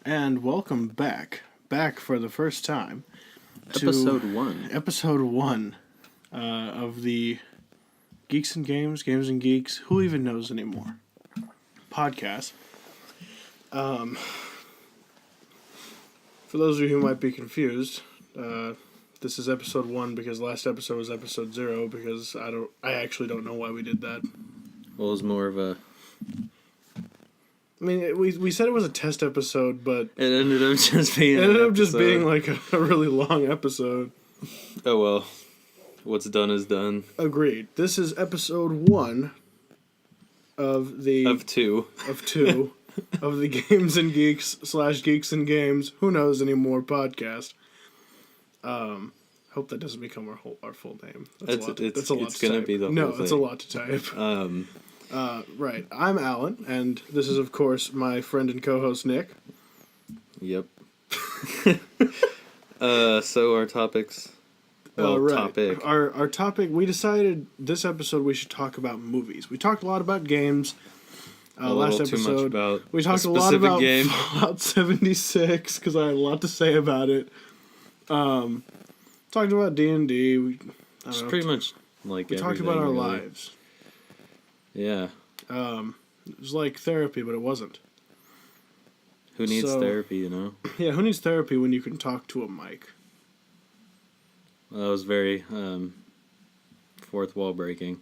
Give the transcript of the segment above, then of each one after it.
and welcome back for the first time to Episode 1 of the Geeks and Games, Games and Geeks, who even knows anymore, podcast. For those of you who might be confused, this is episode 1 because last episode was episode 0 because I actually don't know why we did that. Well, it was more of a... I mean, we said it was a test episode, but... It ended up just being like a really long episode. Oh, well. What's done is done. Agreed. This is episode 1 of the... Of 2. Of 2 of the Games and Geeks / Geeks and Games, who knows anymore podcast. Hope that doesn't become our full name. That's a lot to type. It's going to be the whole thing. No, it's a lot to type. Right. I'm Alan, and this is, of course, my friend and co-host, Nick. Yep. So our topics... right. Topic. Our topic, we decided this episode we should talk about movies. We talked a lot about games. Last episode, we talked a lot about Fallout 76, because I had a lot to say about it. Talked about D&D. Just pretty much like we talked about our lives. Yeah. It was like therapy, but it wasn't. Who needs therapy, you know? Yeah, who needs therapy when you can talk to a mic? Well, that was very fourth wall breaking.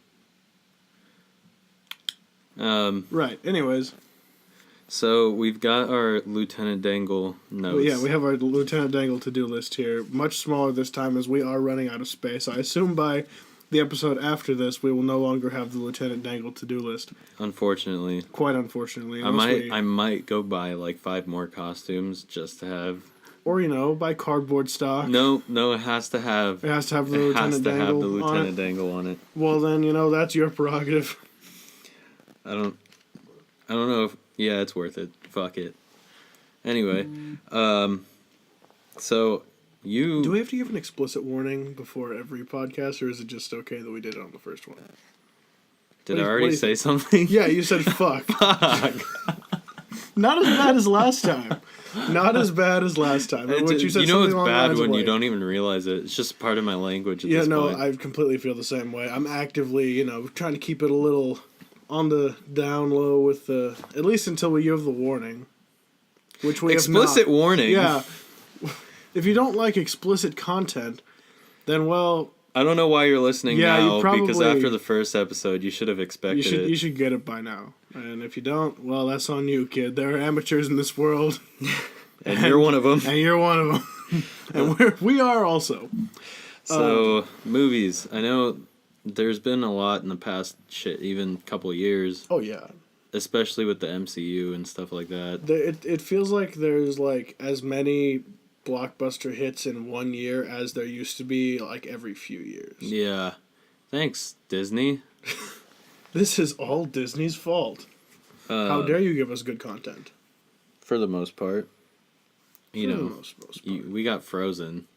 Right, anyways. So we've got our Lieutenant Dangle notes. Well, yeah, we have our Lieutenant Dangle to-do list here. Much smaller this time as we are running out of space. I assume by the episode after this, we will no longer have the Lieutenant Dangle to-do list. Unfortunately. Quite unfortunately. I might go buy like 5 more costumes just to have... Or, buy cardboard stock. No, it has to have... It has to have the Lieutenant Dangle on it. Well, then, that's your prerogative. I don't know if... Yeah, it's worth it. Fuck it. Anyway, so... Do we have to give an explicit warning before every podcast, or is it just okay that we did it on the first one? Did I already say something? Yeah, you said fuck. Fuck. Not as bad as last time. Not as bad as last time. It's bad when you don't even realize it. It's just part of my language at this point. I completely feel the same way. I'm actively, trying to keep it a little on the down low with the... At least until we give the warning. Which we Explicit have not. Warning? Yeah. If you don't like explicit content, then, well... I don't know why you're listening now, probably, because after the first episode, you should have expected it. You should get it by now. And if you don't, well, that's on you, kid. There are amateurs in this world. and you're one of them. And you're one of them. And we are also. So, movies. I know there's been a lot in the past, even couple years. Oh, yeah. Especially with the MCU and stuff like that. It feels like there's, as many blockbuster hits in one year as there used to be, every few years. Yeah. Thanks, Disney. This is all Disney's fault. How dare you give us good content? For the most part. Most part. We got Frozen.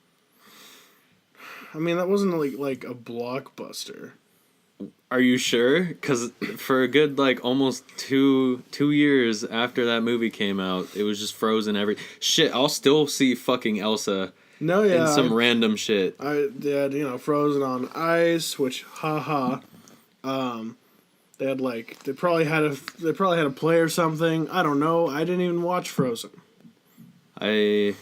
I mean, that wasn't like a blockbuster. Are you sure? Because for a good, almost two years after that movie came out, it was just Frozen every... Shit, I'll still see fucking Elsa in some random shit. I did, Frozen on Ice, which, haha. They had, they probably had a play or something. I don't know. I didn't even watch Frozen. I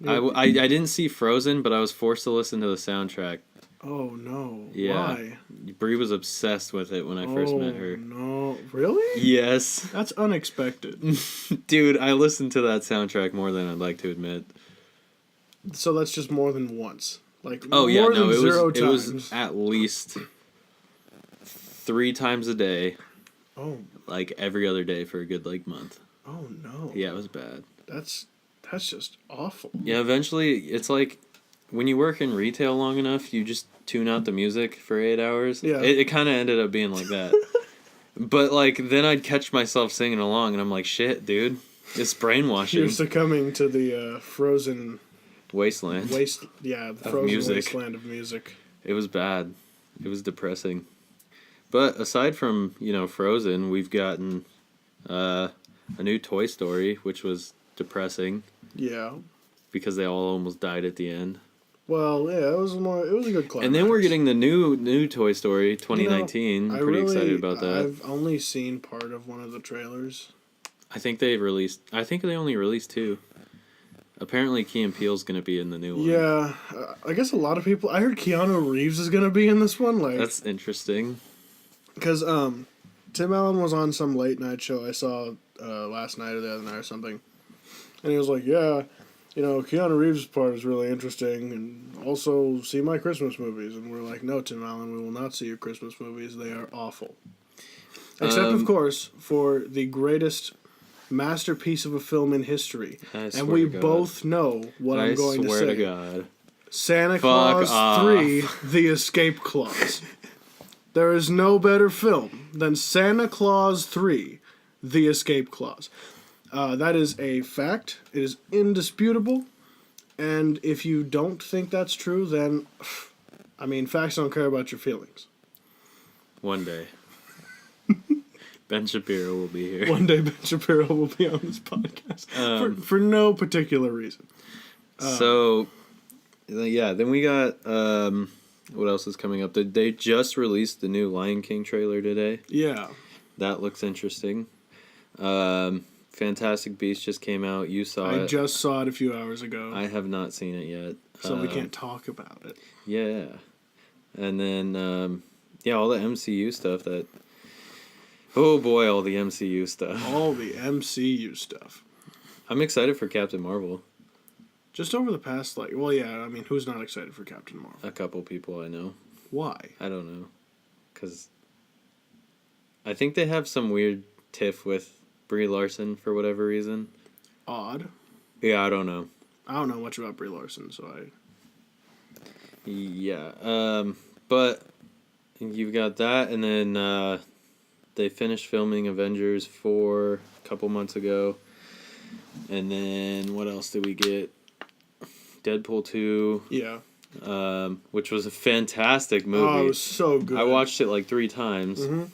didn't see Frozen, but I was forced to listen to the soundtrack. Oh, no. Yeah. Why? Brie was obsessed with it when I first met her. No. Really? Yes. That's unexpected. Dude, I listened to that soundtrack more than I'd like to admit. So that's just more than once. It was at least 3 times a day. Oh. Every other day for a good, month. Oh, no. Yeah, it was bad. That's just awful. Yeah, eventually, it's when you work in retail long enough, you just tune out the music for 8 hours. Yeah. It kind of ended up being like that. But, then I'd catch myself singing along, and I'm like, shit, dude, it's brainwashing. You're succumbing to the Frozen... Wasteland. The Frozen music. Wasteland of music. It was bad. It was depressing. But aside from, Frozen, we've gotten a new Toy Story, which was depressing. Yeah. Because they all almost died at the end. Well, yeah, it was a good climax. And then we're getting the new Toy Story 2019. Pretty excited about that. I've only seen part of one of the trailers. I think they only released 2. Apparently Key and Peele's going to be in the new one. Yeah, I guess a lot of people... I heard Keanu Reeves is going to be in this one. That's interesting. Because Tim Allen was on some late night show I saw last night or the other night or something. And he was like, yeah... Keanu Reeves' part is really interesting, and also see my Christmas movies. And we're like, no, Tim Allen, we will not see your Christmas movies. They are awful. Except, of course, for the greatest masterpiece of a film in history. And we both know what I'm going to say. I swear to God. Santa Claus 3, The Escape Clause. There is no better film than Santa Claus 3, The Escape Clause. That is a fact. It is indisputable. And if you don't think that's true, then, facts don't care about your feelings. One day. Ben Shapiro will be here. One day Ben Shapiro will be on this podcast. For no particular reason. Then we got... what else is coming up? They just released the new Lion King trailer today. Yeah. That looks interesting. Fantastic Beasts just came out. You saw it. I just saw it a few hours ago. I have not seen it yet. So we can't talk about it. Yeah. And then, all the MCU stuff that... Oh boy, all the MCU stuff. All the MCU stuff. I'm excited for Captain Marvel. Just over the past, who's not excited for Captain Marvel? A couple people I know. Why? I don't know. Because I think they have some weird tiff with Brie Larson for whatever reason. Odd. Yeah, I don't know. I don't know much about Brie Larson, so Yeah, but you've got that, and then they finished filming Avengers 4 a couple months ago. And then what else did we get? Deadpool 2. Yeah. Which was a fantastic movie. Oh, it was so good. I watched it like 3 times. Mm-hmm.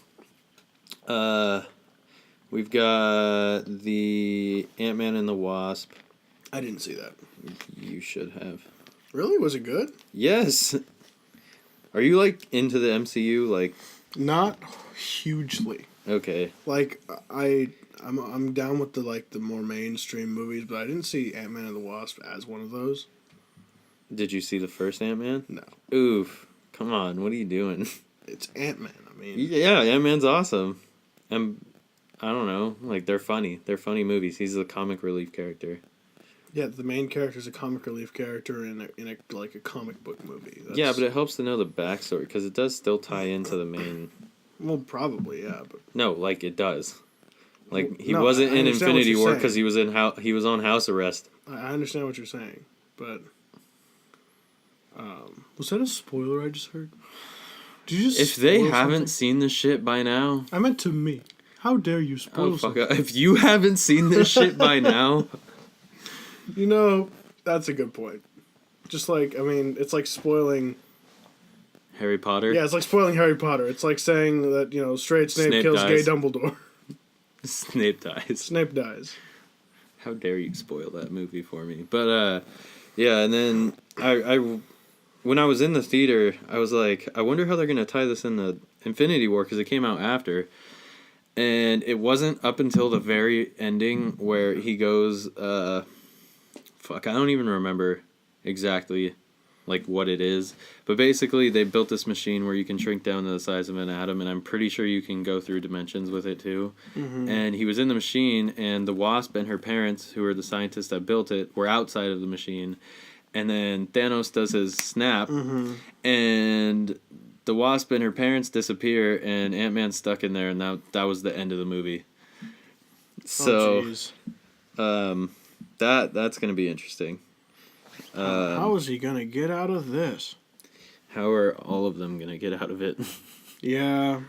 We've got the Ant-Man and the Wasp. I didn't see that. You should have. Really? Was it good? Yes. Are you into the MCU? Not hugely. Okay. I'm down with the more mainstream movies, but I didn't see Ant-Man and the Wasp as one of those. Did you see the first Ant-Man? No. Oof. Come on, what are you doing? It's Ant-Man, Yeah, Ant-Man's awesome. And I don't know, they're funny. They're funny movies. He's a comic relief character. Yeah, the main character's a comic relief character in a comic book movie. Yeah, but it helps to know the backstory, because it does still tie into the main... Well, probably, yeah, but... No, it does. He wasn't in Infinity War because he was on house arrest. I understand what you're saying, but... was that a spoiler I just heard? Did you just if they haven't seen this shit by now... I meant to me. How dare you spoil something? If you haven't seen this shit by now... That's a good point. Just it's like spoiling... Harry Potter? Yeah, it's like spoiling Harry Potter. It's like saying that, straight Snape kills dies. Gay Dumbledore. Snape dies. Snape dies. How dare you spoil that movie for me? But, yeah, and then I when I was in the theater, I was like, I wonder how they're going to tie this in the Infinity War, because it came out after. And it wasn't up until the very ending where he goes, I don't even remember exactly, what it is. But basically, they built this machine where you can shrink down to the size of an atom, and I'm pretty sure you can go through dimensions with it, too. Mm-hmm. And he was in the machine, and the Wasp and her parents, who were the scientists that built it, were outside of the machine. And then Thanos does his snap, mm-hmm. and the Wasp and her parents disappear, and Ant-Man's stuck in there, and that was the end of the movie. So, that's going to be interesting. How is he going to get out of this? How are all of them going to get out of it? Yeah.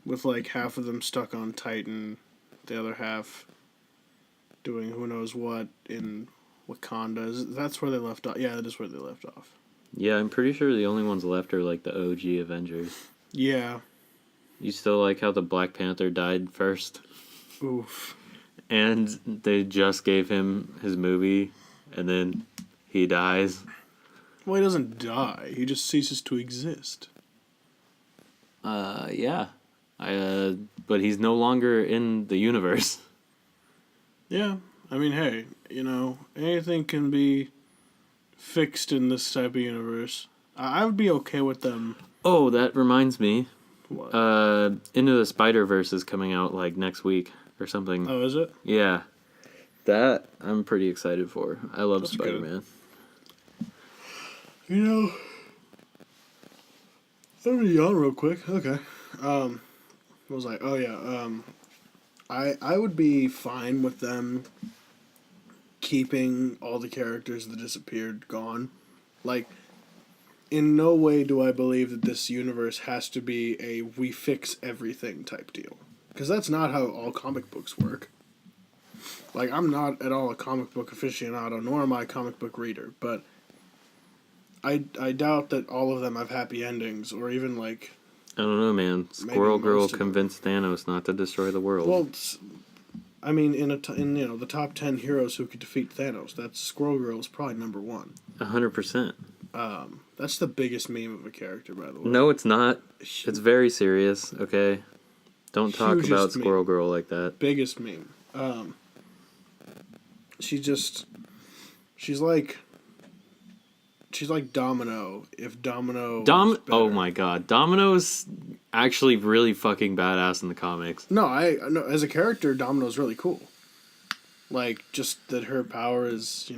With half of them stuck on Titan, the other half doing who knows what in Wakanda. That's where they left off. Yeah, that is where they left off. Yeah, I'm pretty sure the only ones left are the OG Avengers. Yeah. You still like how the Black Panther died first? Oof. and they just gave him his movie, and then he dies. Well, he doesn't die. He just ceases to exist. Yeah. But he's no longer in the universe. Yeah. I mean, hey, anything can be fixed in this type of universe. I would be okay with them. Oh, that reminds me. What? Into the Spider-Verse is coming out, like, next week or something. Oh, is it? Yeah. That I'm pretty excited for. I love That's Spider-Man. Good. Let me yawn real quick. Okay. What was I? Oh, yeah. I would be fine with them keeping all the characters that disappeared gone. Like, in no way do I believe that this universe has to be a we fix everything type deal. Because that's not how all comic books work. Like, I'm not at all a comic book aficionado, nor am I a comic book reader, but I doubt that all of them have happy endings, or even, like... I don't know, man. Squirrel Girl convinced Thanos not to destroy the world. Well, I mean, in the top 10 heroes who could defeat Thanos, that Squirrel Girl is probably number 1. 100%. That's the biggest meme of a character, by the way. No, it's not. It's very serious, okay? Don't talk about Squirrel Girl like that. Biggest meme. She's like Domino, if Domino was better. Oh my god. Domino's actually really fucking badass in the comics. No, as a character, Domino's really cool. Like, just that her power is,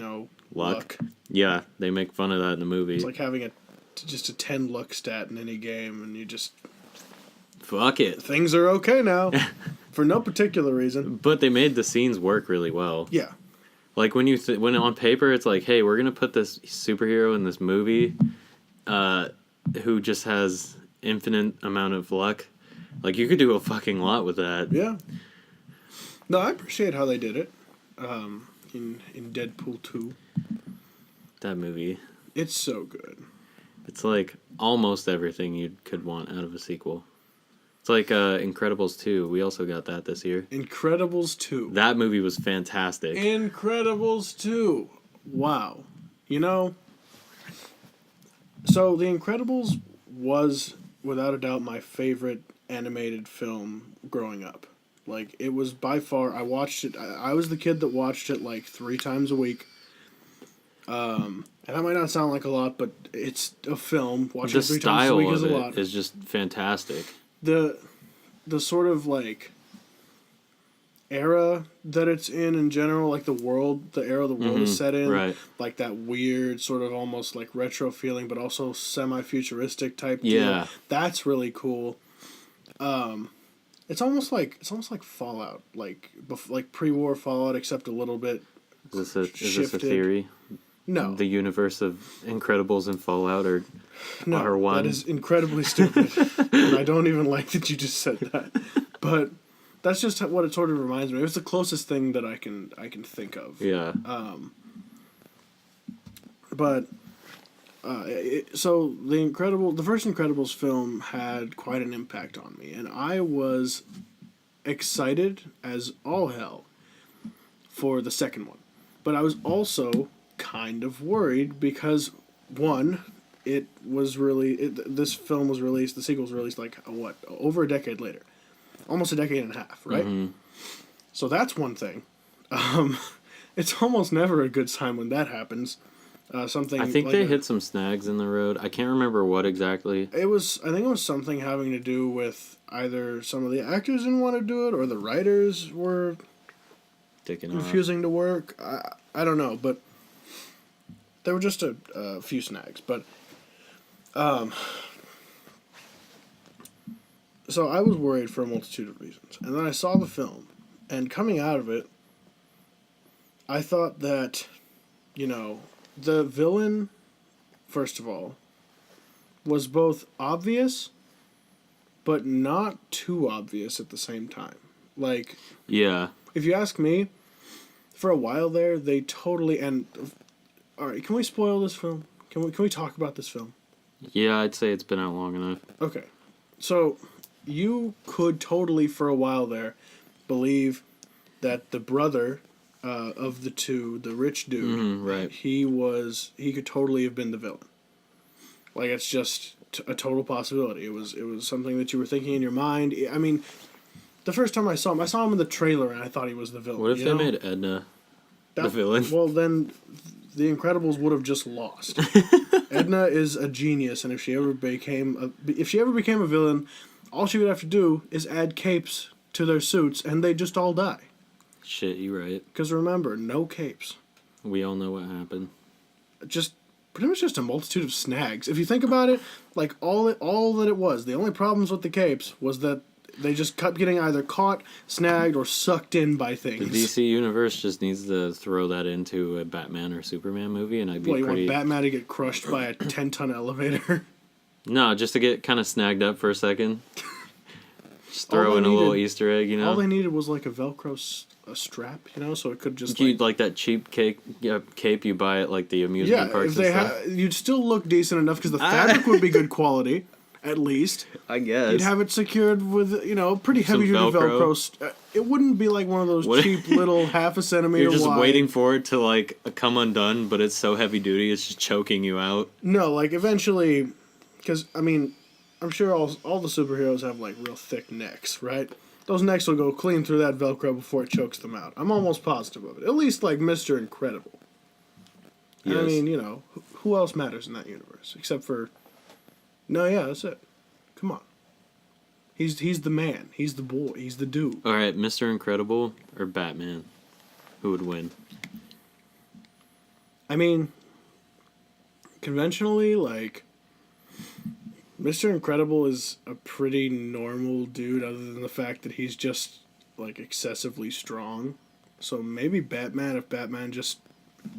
luck. Yeah, they make fun of that in the movie. It's like having just a 10 luck stat in any game, and you just... Fuck it. Things are okay now. For no particular reason. But they made the scenes work really well. Yeah. Like, when on paper, it's like, hey, we're going to put this superhero in this movie who just has infinite amount of luck. Like, you could do a fucking lot with that. Yeah. No, I appreciate how they did it in Deadpool 2. That movie. It's so good. It's like almost everything you could want out of a sequel. It's like Incredibles 2. We also got that this year. Incredibles 2. That movie was fantastic. Incredibles 2. Wow. So The Incredibles was, without a doubt, my favorite animated film growing up. Like, it was by far... I watched it... I was the kid that watched it, like, 3 times a week. And that might not sound like a lot, but it's a film. Watching it 3 times a week is a lot. The style of it is just fantastic. The sort of, like, era that it's in general, like the era the world is set in, right. Like that weird sort of almost like retro feeling, but also semi-futuristic type deal. Yeah. That's really cool. It's almost like Fallout, like pre-war Fallout, except a little bit Is this a theory? No. The universe of Incredibles and Fallout are one? That is incredibly stupid. And I don't even like that you just said that. But that's just what it sort of reminds me of. It's the closest thing that I can think of. Yeah. So the first Incredibles film had quite an impact on me, and I was excited as all hell for the second one. But I was also kind of worried because, one, the sequel was released like, over a decade later. Almost a decade and a half, right? Mm-hmm. So that's one thing. It's almost never a good sign when that happens. I think they hit some snags in the road. I can't remember what exactly. I think it was something having to do with either some of the actors didn't want to do it or the writers were refusing to work. I don't know, but there were just a few snags. But so I was worried for a multitude of reasons. And then I saw the film, and coming out of it, I thought that, the villain, first of all, was both obvious, but not too obvious at the same time. Like, yeah. If you ask me, for a while there, they totally... And, all right, can we spoil this film? Can we talk about this film? Yeah, I'd say it's been out long enough. Okay. So, you could totally, for a while there, believe that the brother of the two, the rich dude, right? He could totally have been the villain. Like, it's just a total possibility. It was something that you were thinking in your mind. I mean, the first time I saw him in the trailer, and I thought he was the villain. What if they made Edna the villain? Well, then the Incredibles would have just lost. Edna is a genius, and if she ever became a villain, all she would have to do is add capes to their suits, and they just all die. Shit, you right. Because remember, no capes. We all know what happened. Pretty much just a multitude of snags. If you think about it, like all that it was, the only problems with the capes was that they just kept getting either caught, snagged, or sucked in by things. The DC universe just needs to throw that into a Batman or Superman movie, and I'd be you want Batman to get crushed by a 10-ton elevator? No, just to get kind of snagged up for a second. Just throw in a little Easter egg, All they needed was like a Velcro strap, so it could just like that cheap cape you buy at like the amusement parks and stuff. You'd still look decent enough because the fabric would be good quality, at least. I guess you'd have it secured with pretty heavy duty Velcro. It wouldn't be like one of those cheap little half a centimeter. You're just wide. waiting for it to like come undone, but it's so heavy duty, it's just choking you out. No, like eventually, because I'm sure all the superheroes have like real thick necks, right? Those necks will go clean through that Velcro before it chokes them out. I'm almost positive of it. At least like Mr. Incredible. Yes. I mean, who else matters in that universe except for? No, yeah, that's it. Come on. He's the man. He's the boy. He's the dude. All right, Mr. Incredible or Batman, who would win? I mean, conventionally, like, Mr. Incredible is a pretty normal dude other than the fact that he's just, like, excessively strong. So maybe Batman, if Batman just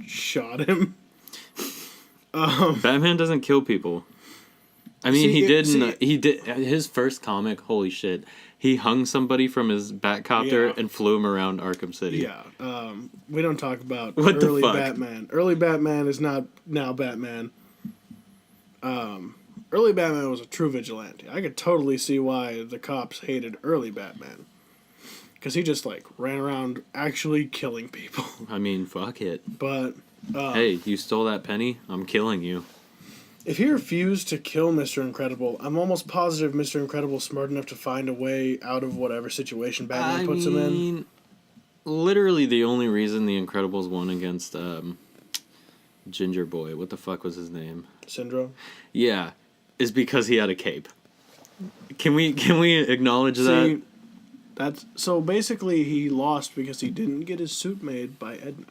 shot him. Batman doesn't kill people. I mean, he did his first comic, holy shit. He hung somebody from his Batcopter and flew him around Arkham City. Yeah. We don't talk about early Batman. Early Batman is not now Batman. Early Batman was a true vigilante. I could totally see why the cops hated early Batman. Because he just, like, ran around actually killing people. I mean, fuck it. But, hey, you stole that penny? I'm killing you. If he refused to kill Mr. Incredible, I'm almost positive Mr. Incredible's smart enough to find a way out of whatever situation Batman puts him in. Literally the only reason the Incredibles won against Ginger Boy, what the fuck was his name? Syndrome? Yeah, is because he had a cape. Can we acknowledge that? So basically he lost because he didn't get his suit made by Edna.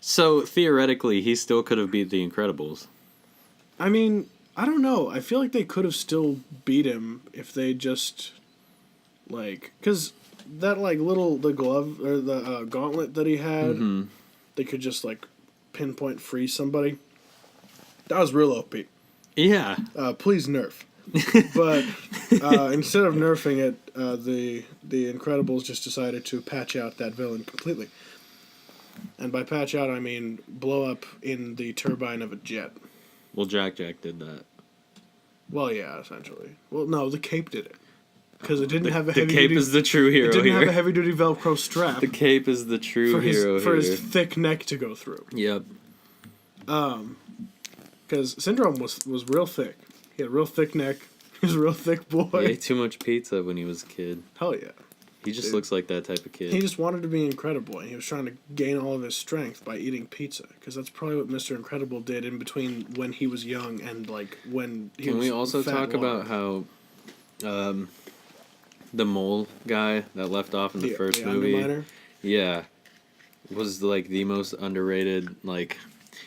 So theoretically he still could have beat the Incredibles. I mean, I don't know. I feel like they could have still beat him if they just, like, because that, like, the glove, or the gauntlet that he had, they could just, like, pinpoint freeze somebody. That was real OP. Yeah. Please nerf. But instead of nerfing it, the Incredibles just decided to patch out that villain completely. And by patch out, I mean blow up in the turbine of a jet. Well, Jack did that. Well, yeah, essentially. Well, no, the cape did it. Because it didn't have a heavy-duty... The cape is the true hero here. It didn't have a heavy-duty Velcro strap. The cape is the true hero for his thick neck to go through. Yep. Because Syndrome was real thick. He had a real thick neck. He was a real thick boy. He ate too much pizza when he was a kid. Hell yeah. He just looks like that type of kid. He just wanted to be Incredible, and he was trying to gain all of his strength by eating pizza. Because that's probably what Mr. Incredible did in between when he was young and, like, when he was Can we also talk about how the mole guy that left off in the first movie... Underminer? Yeah. Was, like, the most underrated, like...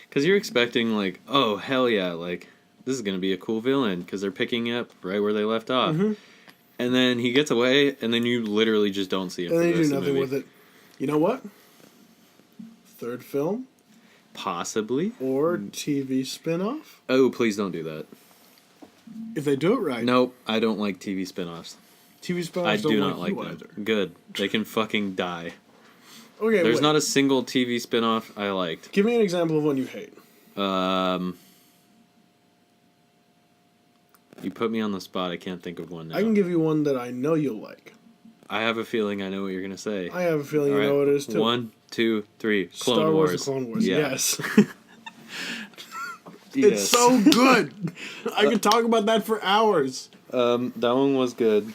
Because you're expecting, like, oh, hell yeah, like, this is going to be a cool villain, because they're picking up right where they left off. Mm-hmm. And then he gets away, and then you literally just don't see it. And then you do nothing with it. You know what? Third film? Possibly. Or TV spinoff? Oh, please don't do that. If they do it right. Nope, I don't like TV spinoffs. TV spinoffs I don't do not like them. Either. Good. They can fucking die. Okay, There's not a single TV spinoff I liked. Give me an example of one you hate. You put me on the spot. I can't think of one now. I can give you one that I know you'll like. I have a feeling I know what you're going to say. I have a feeling you know what it is, too. 1, 2, 3. Clone Star Wars. Wars. Clone Wars, yeah. yes. It's so good. I could talk about that for hours. That one was good.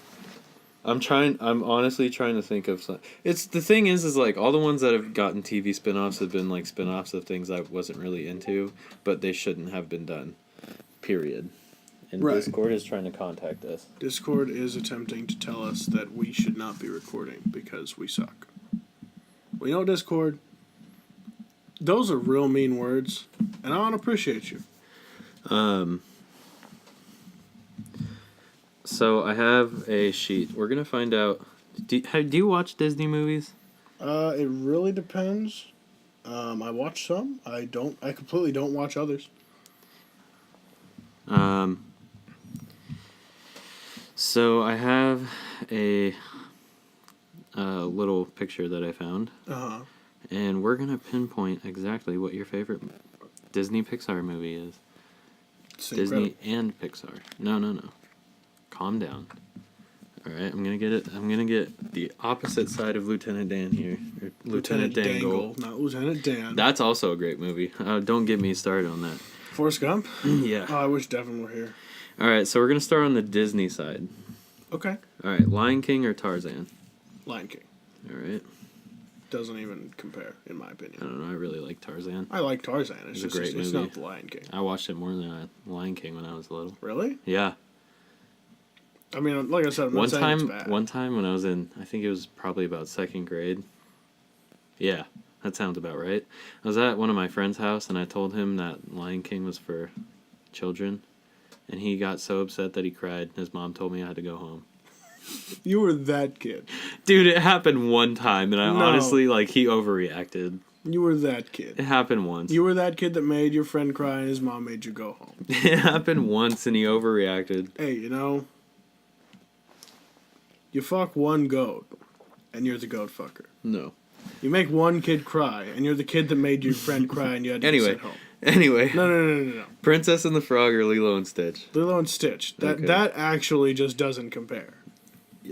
I'm honestly trying to think of some. It's the thing is like all the ones that have gotten TV spin-offs have been like spin-offs of things I wasn't really into, but they shouldn't have been done. Period. And right. Discord is trying to contact us. Discord is attempting to tell us that we should not be recording because we suck. We know Discord. Those are real mean words, and I don't appreciate you. So I have a sheet. We're gonna find out. Do you watch Disney movies? It really depends. I watch some. I completely don't watch others. So I have a little picture that I found. Uh-huh. And we're gonna pinpoint exactly what your favorite Disney Pixar movie is. Disney and Pixar. No. Calm down. All right, I'm gonna get the opposite side of Lieutenant Dan here. Or Lieutenant Dangle, not Lieutenant Dan. That's also a great movie. Don't get me started on that. Forrest Gump? Yeah. Oh, I wish Devin were here. All right, so we're gonna start on the Disney side. Okay. All right, Lion King or Tarzan? Lion King. All right. Doesn't even compare, in my opinion. I don't know. I really like Tarzan. I like Tarzan. It's a great movie. It's not the Lion King. I watched it more than Lion King when I was little. Really? Yeah. I mean, like I said, I'm not saying it's bad. One time when I was in, I think it was probably about 2nd grade. Yeah, that sounds about right. I was at one of my friend's house, and I told him that Lion King was for children, and he got so upset that he cried. His mom told me I had to go home. You were that kid. Dude, it happened one time, and honestly, he overreacted. You were that kid. It happened once. You were that kid that made your friend cry, and his mom made you go home. It happened once, and he overreacted. Hey, you fuck one goat, and you're the goat fucker. No. You make one kid cry, and you're the kid that made your friend cry, and you had to sit home. Anyway. No. Princess and the Frog or Lilo and Stitch? Lilo and Stitch. That actually just doesn't compare.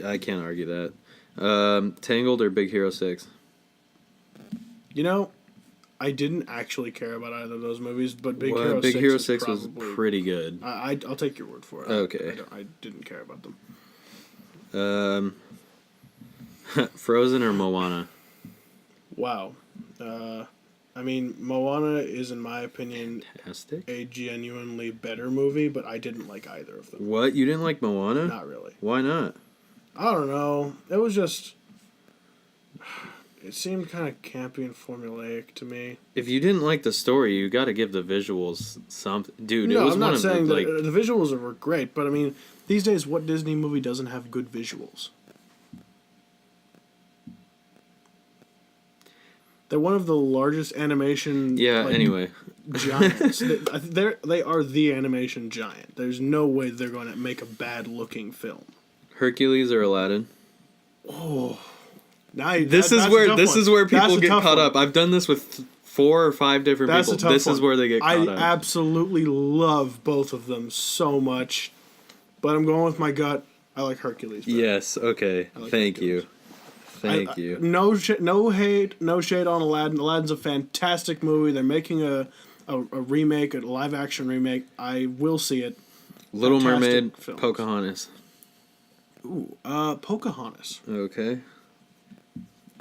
I can't argue that. Tangled or Big Hero 6? I didn't actually care about either of those movies, but Big Hero 6 was pretty good. I'll take your word for it. Okay. I didn't care about them. Frozen or Moana? Wow. Moana is, in my opinion, fantastic. A genuinely better movie, but I didn't like either of them. What? You didn't like Moana? Not really. Why not? I don't know. It was just... It seemed kind of campy and formulaic to me. If you didn't like the story, you got to give the visuals something. Dude, no, it was I'm not saying that the visuals were great, but these days, what Disney movie doesn't have good visuals? They're one of the largest animation... anyway. giants. They are the animation giant. There's no way they're going to make a bad-looking film. Hercules or Aladdin? Oh... This is where people get caught up. I've done this with 4 or 5 different people. This is where they get caught up. I absolutely love both of them so much, but I'm going with my gut. I like Hercules better. Yes. Okay. Thank you. No hate, no shade on Aladdin. Aladdin's a fantastic movie. They're making a remake, a live action remake. I will see it. Little Mermaid, films. Pocahontas. Ooh, Pocahontas. Okay.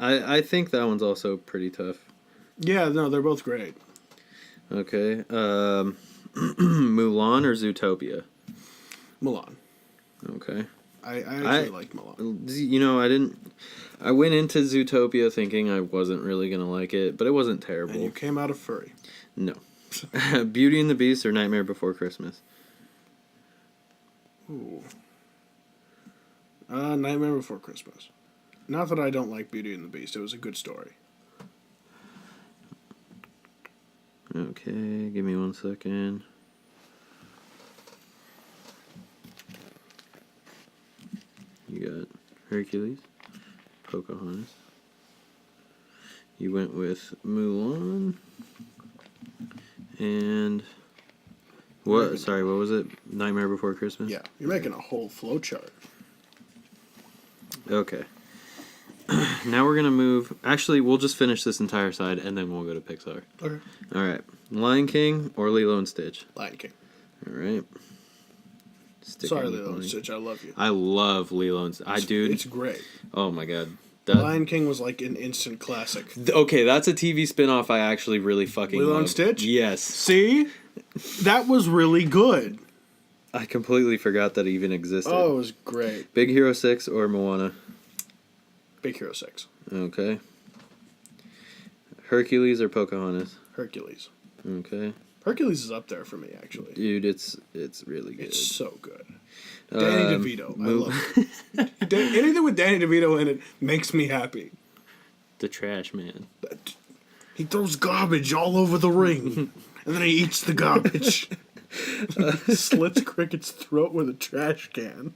I think that one's also pretty tough. Yeah, no, they're both great. Okay. Mulan or Zootopia? Mulan. Okay. I actually like Mulan. I went into Zootopia thinking I wasn't really going to like it, but it wasn't terrible. And you came out of furry. No. Beauty and the Beast or Nightmare Before Christmas? Ooh. Nightmare Before Christmas. Not that I don't like Beauty and the Beast. It was a good story. Okay, give me 1 second. You got Hercules, Pocahontas. You went with Mulan. And... What? Sorry, what was it? Nightmare Before Christmas? Yeah, you're making a whole flowchart. Okay. Now we're gonna move. Actually, we'll just finish this entire side, and then we'll go to Pixar. Okay. All right. Lion King or Lilo and Stitch? Lion King. All right. Sorry, Lilo and Stitch. I love you. I love Lilo and Stitch. It's great. Oh my god. Lion King was like an instant classic. Okay, that's a TV spinoff I actually really fucking Lilo love. and Stitch? Yes. See? That was really good. I completely forgot that it even existed. Oh, it was great. Big Hero 6 or Moana? Big Hero 6. Okay. Hercules or Pocahontas? Hercules. Okay. Hercules is up there for me, actually. Dude, it's really good. It's so good. Danny DeVito. I love it. Anything with Danny DeVito in it makes me happy. The trash man. He throws garbage all over the ring, and then he eats the garbage. Slits Cricket's throat with a trash can.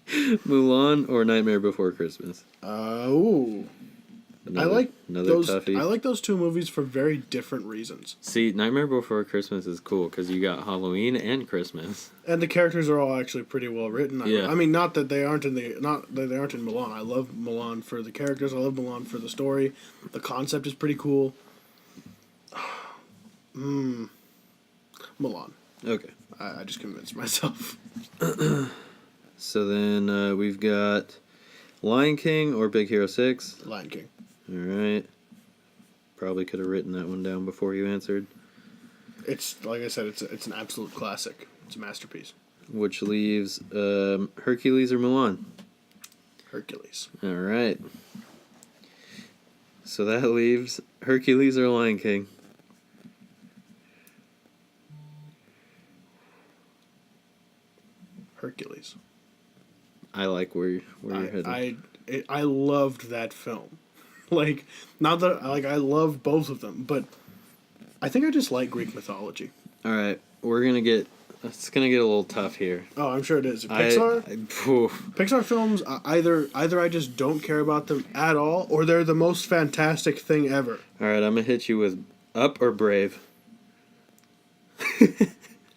Mulan or Nightmare Before Christmas? Ooh. I like those. Toughie. I like those two movies for very different reasons. See, Nightmare Before Christmas is cool because you got Halloween and Christmas, and the characters are all actually pretty well written. I mean, not that they aren't in Mulan. I love Mulan for the characters. I love Mulan for the story. The concept is pretty cool. Mulan. Okay. I just convinced myself. So then we've got Lion King or Big Hero 6. Lion King. All right. Probably could have written that one down before you answered. It's like I said. It's an absolute classic. It's a masterpiece. Which leaves Hercules or Mulan. Hercules. All right. So that leaves Hercules or Lion King. Hercules. I like where you're headed. I loved that film. Like, not that I love both of them, but I think I just like Greek mythology. All right, it's gonna get a little tough here. Oh, I'm sure it is. Pixar films, either I just don't care about them at all, or they're the most fantastic thing ever. All right, I'm gonna hit you with Up or Brave.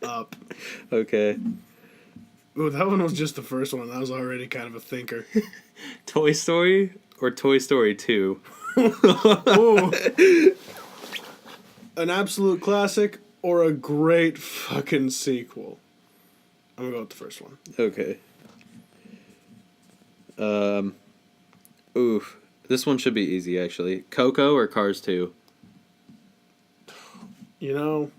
Up. Okay. Ooh, that one was just the first one. That was already kind of a thinker. Toy Story or Toy Story 2? Ooh. An absolute classic or a great fucking sequel? I'm gonna go with the first one. Okay. Oof. This one should be easy, actually. Coco or Cars 2? You know,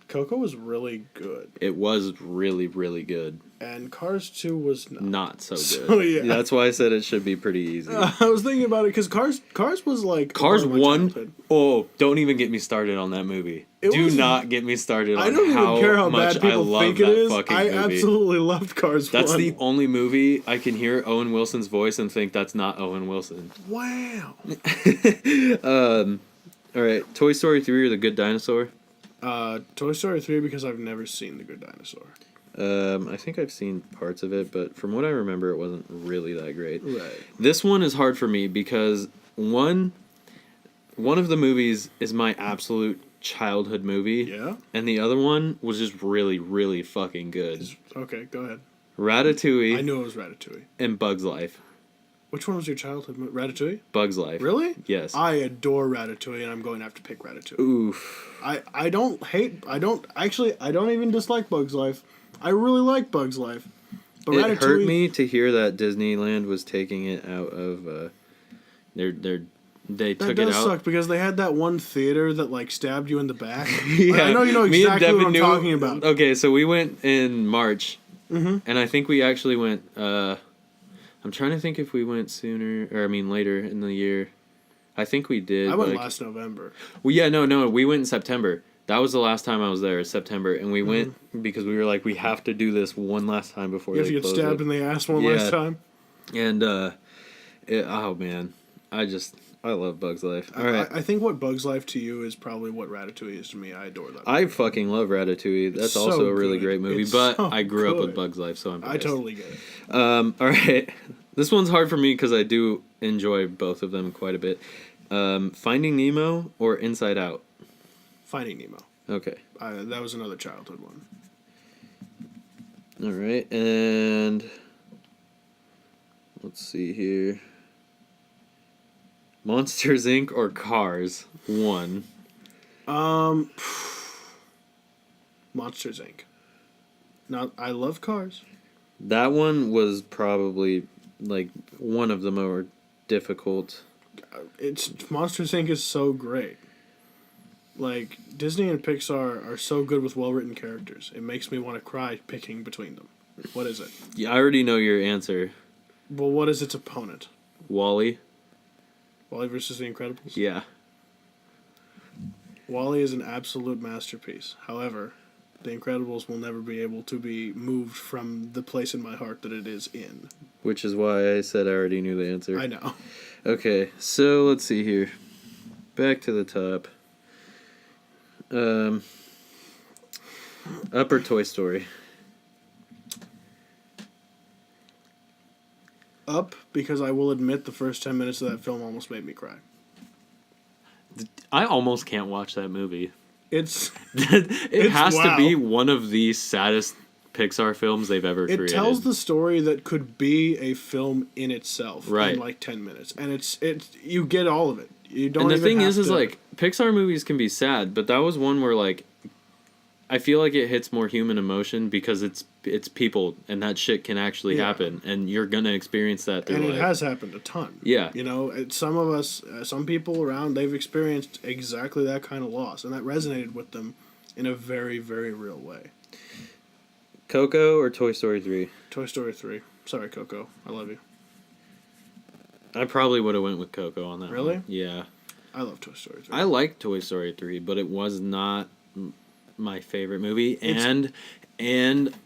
Coco was really good. It was really, really good. And Cars 2 was not so good. So, yeah. That's why I said it should be pretty easy. I was thinking about it because Cars was like... Cars 1? Oh, don't even get me started on that movie. Do not get me started on how much I love that fucking movie. I don't even care how bad people think it is. I absolutely loved Cars 1. That's the only movie I can hear Owen Wilson's voice and think that's not Owen Wilson. Wow. All right, Toy Story 3 or The Good Dinosaur? Toy Story 3 because I've never seen The Good Dinosaur. I think I've seen parts of it, but from what I remember, it wasn't really that great. Right. This one is hard for me because one of the movies is my absolute childhood movie. Yeah? And the other one was just really, really fucking good. Okay, go ahead. Ratatouille. I knew it was Ratatouille. And Bugs Life. Which one was your childhood movie? Ratatouille? Bugs Life. Really? Yes. I adore Ratatouille, and I'm going to have to pick Ratatouille. Oof. I don't even dislike Bugs Life. I really like Bugs Life. But it hurt me to hear that Disneyland was taking it out of they took it out. That does suck because they had that one theater that like stabbed you in the back. Yeah. I know you know exactly what I'm talking about. Okay, so we went in March. Mm-hmm. And I think we actually went I'm trying to think if we went sooner or later in the year. I think we did. I went last November. Well, yeah, no, we went in September. That was the last time I was there, September, and we went because we were like, we have to do this one last time before they close it. You have to get stabbed in the ass one last time? And, oh man, I love Bugs Life. All right. I think what Bugs Life to you is probably what Ratatouille is to me. I adore that movie. I fucking love Ratatouille. That's so also a really great movie, but I grew up with Bugs Life, so I'm biased. I totally get it. All right. This one's hard for me because I do enjoy both of them quite a bit. Finding Nemo or Inside Out? Finding Nemo. Okay. That was another childhood one. All right, and let's see here. Monsters Inc. or Cars? 1. Monsters Inc. Now, I love Cars. That one was probably, like, one of the more difficult. Monsters Inc. is so great. Like, Disney and Pixar are so good with well-written characters. It makes me want to cry picking between them. What is it? Yeah, I already know your answer. Well, what is its opponent? WALL-E. WALL-E versus The Incredibles? Yeah. WALL-E is an absolute masterpiece. However, The Incredibles will never be able to be moved from the place in my heart that it is in. Which is why I said I already knew the answer. I know. Okay, so let's see here. Back to the top. Up or Toy Story? Up, because I will admit the first 10 minutes of that film almost made me cry. I almost can't watch that movie. It has to be one of the saddest Pixar films they've ever created. It tells the story that could be a film in itself in like 10 minutes. And it's you get all of it. You don't. And the thing is like Pixar movies can be sad, but that was one where like I feel like it hits more human emotion because it's people and that shit can actually happen and you're gonna experience that through life. And it has happened a ton. Yeah. You know, some of us, some people around, they've experienced exactly that kind of loss, and that resonated with them in a very, very real way. Coco or Toy Story 3? Toy Story 3. Sorry, Coco. I love you. I probably would have went with Coco on that. Really? One. Yeah. I love Toy Story 3. I like Toy Story 3, but it was not my favorite movie, and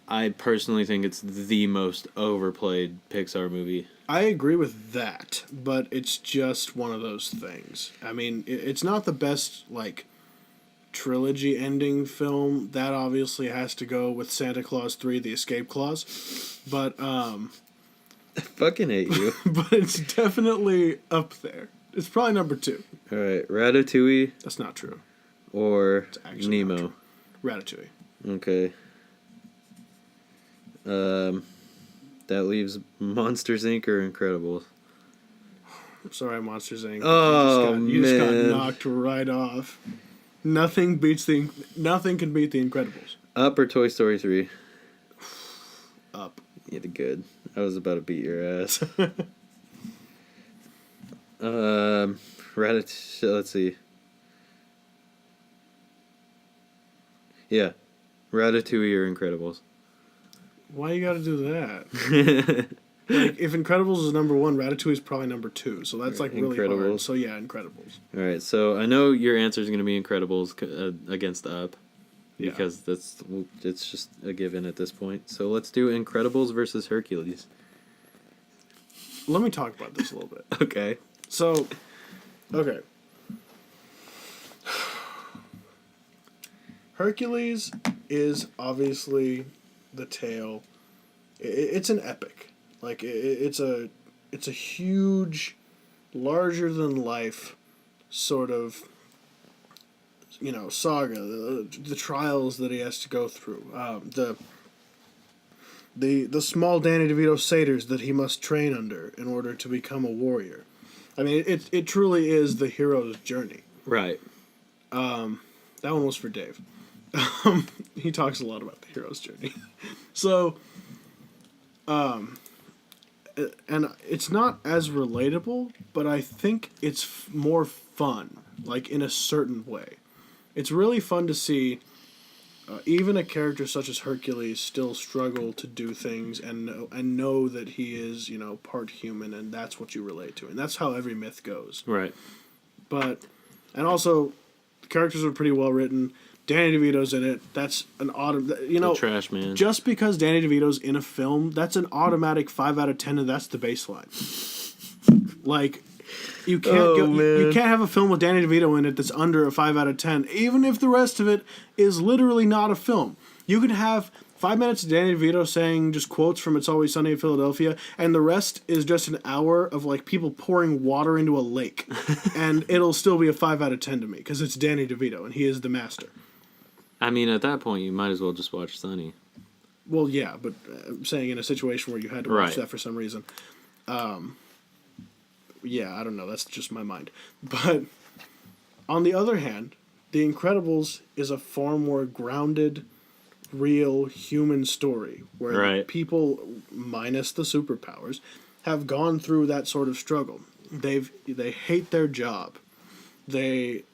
I personally think it's the most overplayed Pixar movie. I agree with that, but it's just one of those things. I mean, it's not the best, like, trilogy ending film. That obviously has to go with Santa Claus 3, The Escape Clause, but, I fucking hate you. But it's definitely up there. It's probably number 2. Alright, Ratatouille. That's not true. Or Nemo. Ratatouille. Okay. That leaves Monsters Inc. or Incredibles. Sorry, Monsters Inc. Oh, you just got knocked right off. Nothing can beat The Incredibles. Up or Toy Story 3? Up. You did good. I was about to beat your ass. Ratatouille. Let's see. Yeah, Ratatouille or Incredibles. Why you gotta do that? Like, if Incredibles is number 1, Ratatouille is probably number 2. So that's like really hard. So yeah, Incredibles. All right, so I know your answer is going to be Incredibles against Up, because it's just a given at this point. So let's do Incredibles versus Hercules. Let me talk about this a little bit. Okay. So, okay. Hercules is obviously the tale. It's an epic. Like, it's a huge, larger than life sort of, you know, saga. The trials that he has to go through. The small Danny DeVito satyrs that he must train under in order to become a warrior. I mean, it truly is the hero's journey. Right. That one was for Dave. He talks a lot about the hero's journey. So, and it's not as relatable, but I think it's more fun, like in a certain way. It's really fun to see even a character such as Hercules still struggle to do things and know that he is, you know, part human, and that's what you relate to, and that's how every myth goes. Right. But, and also, the characters are pretty well written. Danny DeVito's in it. That's an the trash man. Just because Danny DeVito's in a film, that's an automatic 5 out of 10, and that's the baseline. Like, you can't you can't have a film with Danny DeVito in it that's under a 5 out of 10, even if the rest of it is literally not a film. You can have 5 minutes of Danny DeVito saying just quotes from It's Always Sunny in Philadelphia, and the rest is just an hour of like people pouring water into a lake, and it'll still be a 5 out of 10 to me because it's Danny DeVito and he is the master. I mean, at that point, you might as well just watch Sunny. Well, yeah, but I'm saying in a situation where you had to watch that for some reason. yeah, I don't know. That's just my mind. But on the other hand, The Incredibles is a far more grounded, real human story where people, minus the superpowers, have gone through that sort of struggle. They hate their job. They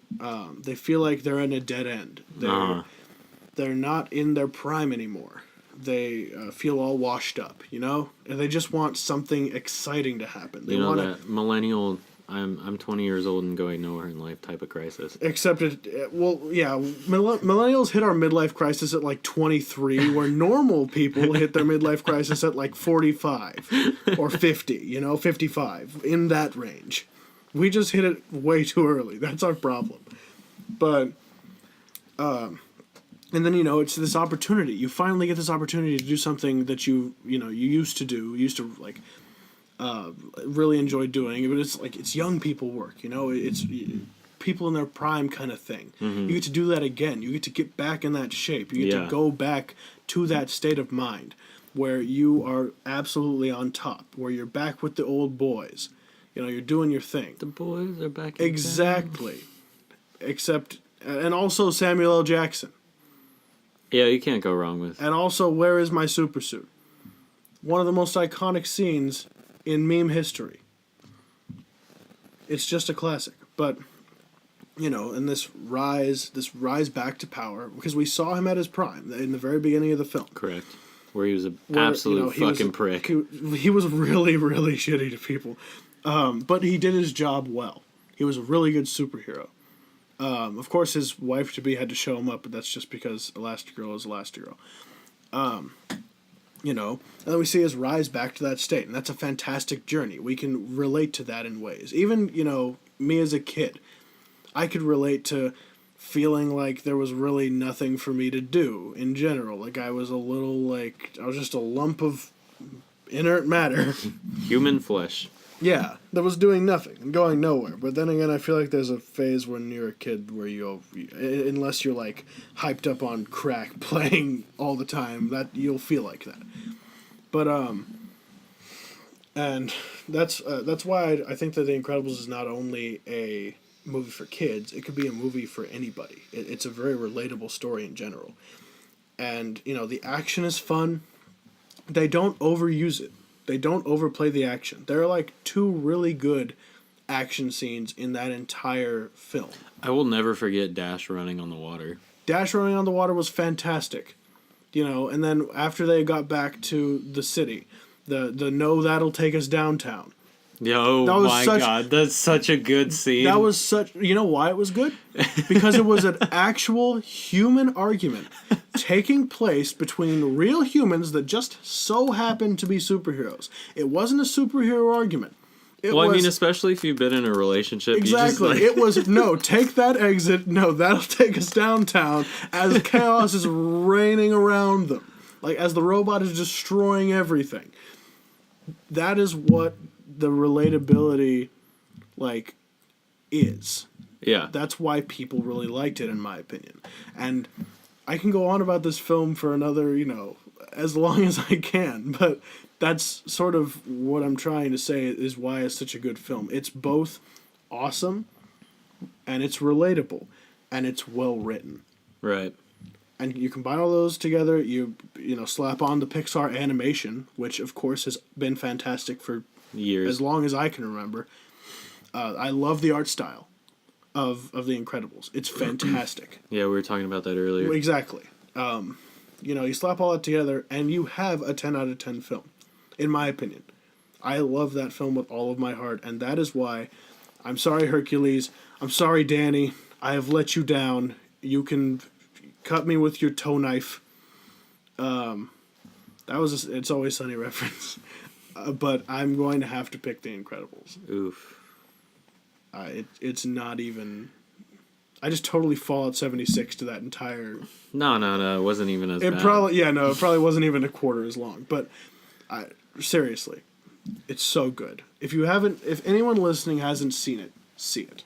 feel like they're in a dead end. They're not in their prime anymore. They feel all washed up, you know? And they just want something exciting to happen. They want that millennial, I'm 20 years old and going nowhere in life type of crisis. Except, millennials hit our midlife crisis at like 23, where normal people hit their midlife crisis at like 45 or 50, 55, in that range. We just hit it way too early. That's our problem. But, and then, it's this opportunity. You finally get this opportunity to do something that you used to do. You used to, like, really enjoy doing. But it's young people work, It's people in their prime kind of thing. Mm-hmm. You get to do that again. You get to get back in that shape. You get to go back to that state of mind where you are absolutely on top, where you're back with the old boys. You're doing your thing. The boys are back in exactly. Town. Except, and also Samuel L. Jackson. Yeah, you can't go wrong with. And also, Where Is My Supersuit? One of the most iconic scenes in meme history. It's just a classic. But, and this rise back to power, because we saw him at his prime in the very beginning of the film. Correct. Where he was an absolute fucking prick. He was really, really shitty to people. But he did his job well. He was a really good superhero. Of course, his wife-to-be had to show him up, but that's just because Elastigirl is Elastigirl. And then we see his rise back to that state, and that's a fantastic journey. We can relate to that in ways. Even, me as a kid, I could relate to feeling like there was really nothing for me to do in general. Like, I was just a lump of inert matter. Human flesh. Yeah, that was doing nothing and going nowhere. But then again, I feel like there's a phase when you're a kid where unless you're like hyped up on crack playing all the time, that you'll feel like that. But and that's why I think that The Incredibles is not only a movie for kids; it could be a movie for anybody. It's a very relatable story in general, and the action is fun. They don't overuse it. They don't overplay the action. There are like 2 really good action scenes in that entire film. I will never forget Dash running on the water. Dash running on the water was fantastic. And then after they got back to the city, the no, that'll take us downtown. God, that's such a good scene. That was such... You know why it was good? Because it was an actual human argument taking place between real humans that just so happened to be superheroes. It wasn't a superhero argument. Especially if you've been in a relationship. Exactly. It was, no, take that exit. No, that'll take us downtown as chaos is raining around them. Like, as the robot is destroying everything. That is what the relatability, is. Yeah. That's why people really liked it, in my opinion. And I can go on about this film for another, as long as I can, but that's sort of what I'm trying to say is why it's such a good film. It's both awesome, and it's relatable, and it's well written. Right. And you combine all those together, you slap on the Pixar animation, which, of course, has been fantastic for years, as long as I can remember. I love the art style of The Incredibles. It's fantastic. Yeah, we were talking about that earlier. Exactly. You slap all that together, and you have a 10 out of 10 film, in my opinion. I love that film with all of my heart, and that is why I'm sorry, Hercules. I'm sorry, Danny. I have let you down. You can cut me with your toe knife. That was It's Always Sunny reference. But I'm going to have to pick The Incredibles. Oof. It's not even... I just totally Fallout 76 to that entire... No. It wasn't even as bad. It probably wasn't even a quarter as long. But seriously, it's so good. If anyone listening hasn't seen it, see it.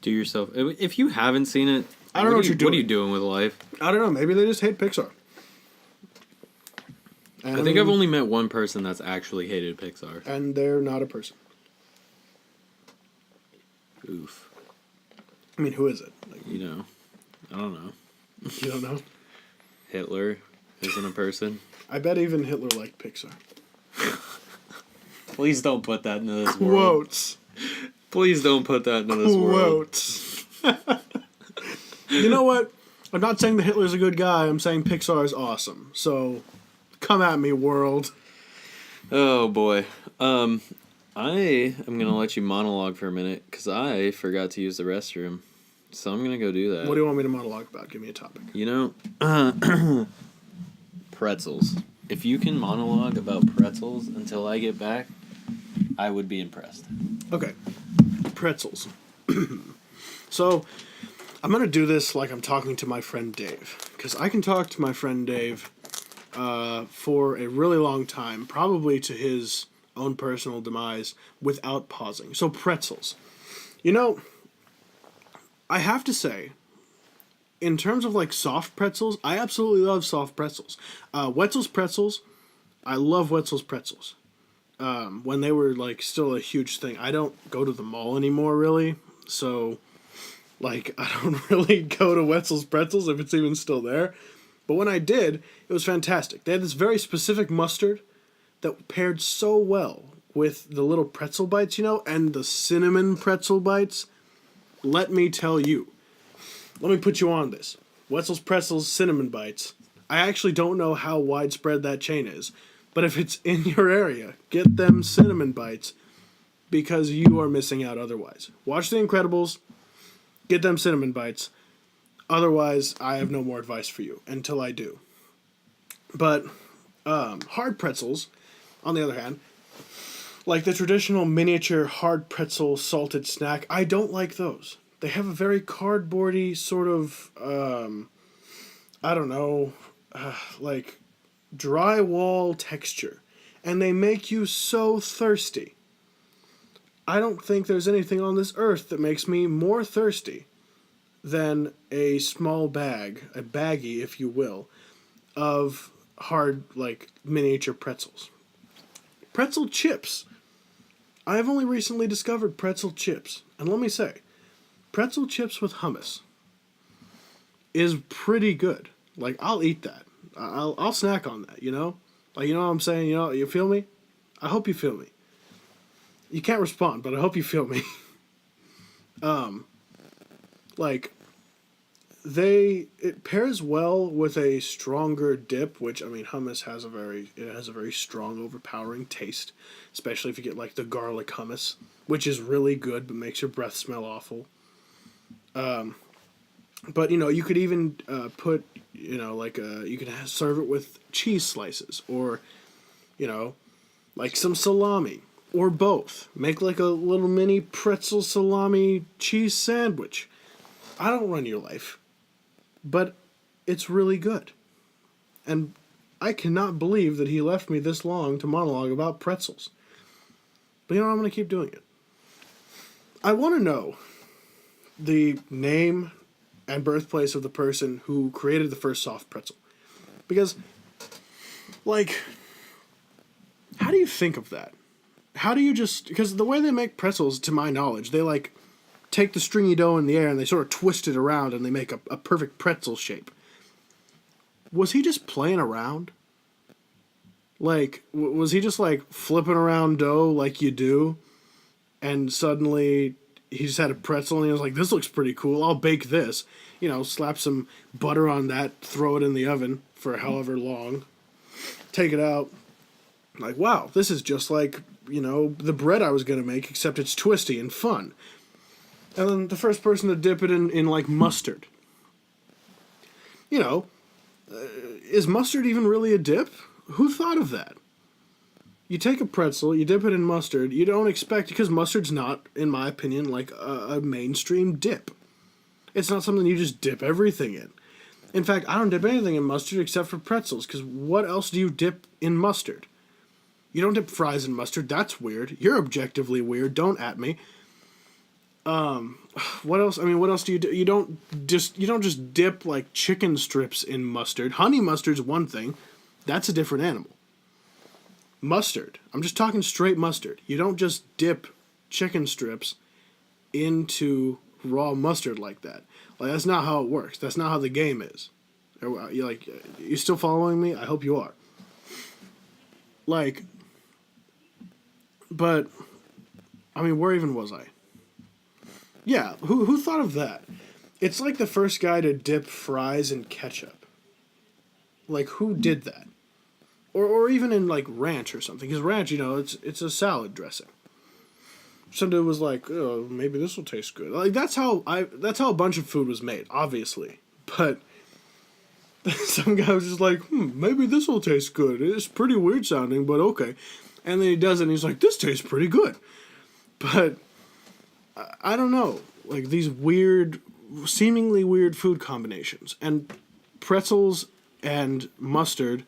Do yourself... If you haven't seen it, I don't know what you're doing. What are you doing with life? I don't know. Maybe they just hate Pixar. I think I've only met one person that's actually hated Pixar. And they're not a person. Oof. I mean, who is it? Like, I don't know. You don't know? Hitler isn't a person. I bet even Hitler liked Pixar. Please don't put that into this world. Quotes. Please don't put that into this world. Quotes. You know what? I'm not saying that Hitler's a good guy. I'm saying Pixar is awesome. So, come at me, world. Oh, boy. I am going to let you monologue for a minute because I forgot to use the restroom. So I'm going to go do that. What do you want me to monologue about? Give me a topic. Pretzels. If you can monologue about pretzels until I get back, I would be impressed. Okay. Pretzels. So, I'm going to do this like I'm talking to my friend Dave. Because I can talk to my friend Dave for a really long time, probably to his own personal demise, without pausing. So, pretzels. I have to say, in terms of like soft pretzels, I absolutely love soft pretzels. Wetzel's pretzels, I love Wetzel's pretzels. When they were like still a huge thing. I don't go to the mall anymore really, so like I don't really go to Wetzel's pretzels if it's even still there. But when I did, it was fantastic. They had this very specific mustard that paired so well with the little pretzel bites, and the cinnamon pretzel bites. Let me tell you. Let me put you on this. Wetzel's Pretzels Cinnamon Bites. I actually don't know how widespread that chain is, but if it's in your area, get them cinnamon bites because you are missing out otherwise. Watch The Incredibles, get them cinnamon bites. Otherwise, I have no more advice for you until I do. But hard pretzels, on the other hand, like the traditional miniature hard pretzel salted snack, I don't like those. They have a very cardboardy sort of, like drywall texture. And they make you so thirsty. I don't think there's anything on this earth that makes me more thirsty than a small bag, a baggie, if you will, of hard, like, miniature pretzels. Pretzel chips. I have only recently discovered pretzel chips. And let me say, pretzel chips with hummus is pretty good. Like, I'll eat that. I'll snack on that, Like, you know what I'm saying? You feel me? I hope you feel me. You can't respond, but I hope you feel me. It pairs well with a stronger dip, which, I mean, hummus has a very strong, overpowering taste, especially if you get, like, the garlic hummus, which is really good, but makes your breath smell awful. But, you could even put, you could serve it with cheese slices, or, like some salami, or both. Make, like, a little mini pretzel salami cheese sandwich. I don't run your life. But it's really good. And I cannot believe that he left me this long to monologue about pretzels. But I'm going to keep doing it. I want to know the name and birthplace of the person who created the first soft pretzel. Because, like, how do you think of that? How do you because the way they make pretzels, to my knowledge, they, like, take the stringy dough in the air and they sort of twist it around and they make a perfect pretzel shape. Was he just playing around? Like, was he just, like, flipping around dough like you do? And suddenly he just had a pretzel and he was like, this looks pretty cool. I'll bake this. Slap some butter on that, throw it in the oven for however long. Take it out. Like, wow, this is just like, the bread I was going to make, except it's twisty and fun. And then the first person to dip it in like, mustard. Is mustard even really a dip? Who thought of that? You take a pretzel, you dip it in mustard, you don't expect, because mustard's not, in my opinion, like a mainstream dip. It's not something you just dip everything in. In fact, I don't dip anything in mustard except for pretzels, because what else do you dip in mustard? You don't dip fries in mustard, that's weird. You're objectively weird, don't at me. What else? I mean, what else do you do? You don't just dip like chicken strips in mustard. Honey mustard's one thing. That's a different animal. Mustard. I'm just talking straight mustard. You don't just dip chicken strips into raw mustard like that. Like, that's not how it works. That's not how the game is. You still following me? I hope you are. Like, but, I mean, where even was I? Yeah, who thought of that? It's like the first guy to dip fries in ketchup. Like, who did that? Or even in, like, ranch or something. Because ranch, it's a salad dressing. Some dude was like, oh, maybe this will taste good. Like, that's how a bunch of food was made, obviously. But some guy was just like, maybe this will taste good. It's pretty weird sounding, but okay. And then he does it, and he's like, this tastes pretty good. But I don't know. Like, these seemingly weird food combinations. And pretzels and mustard,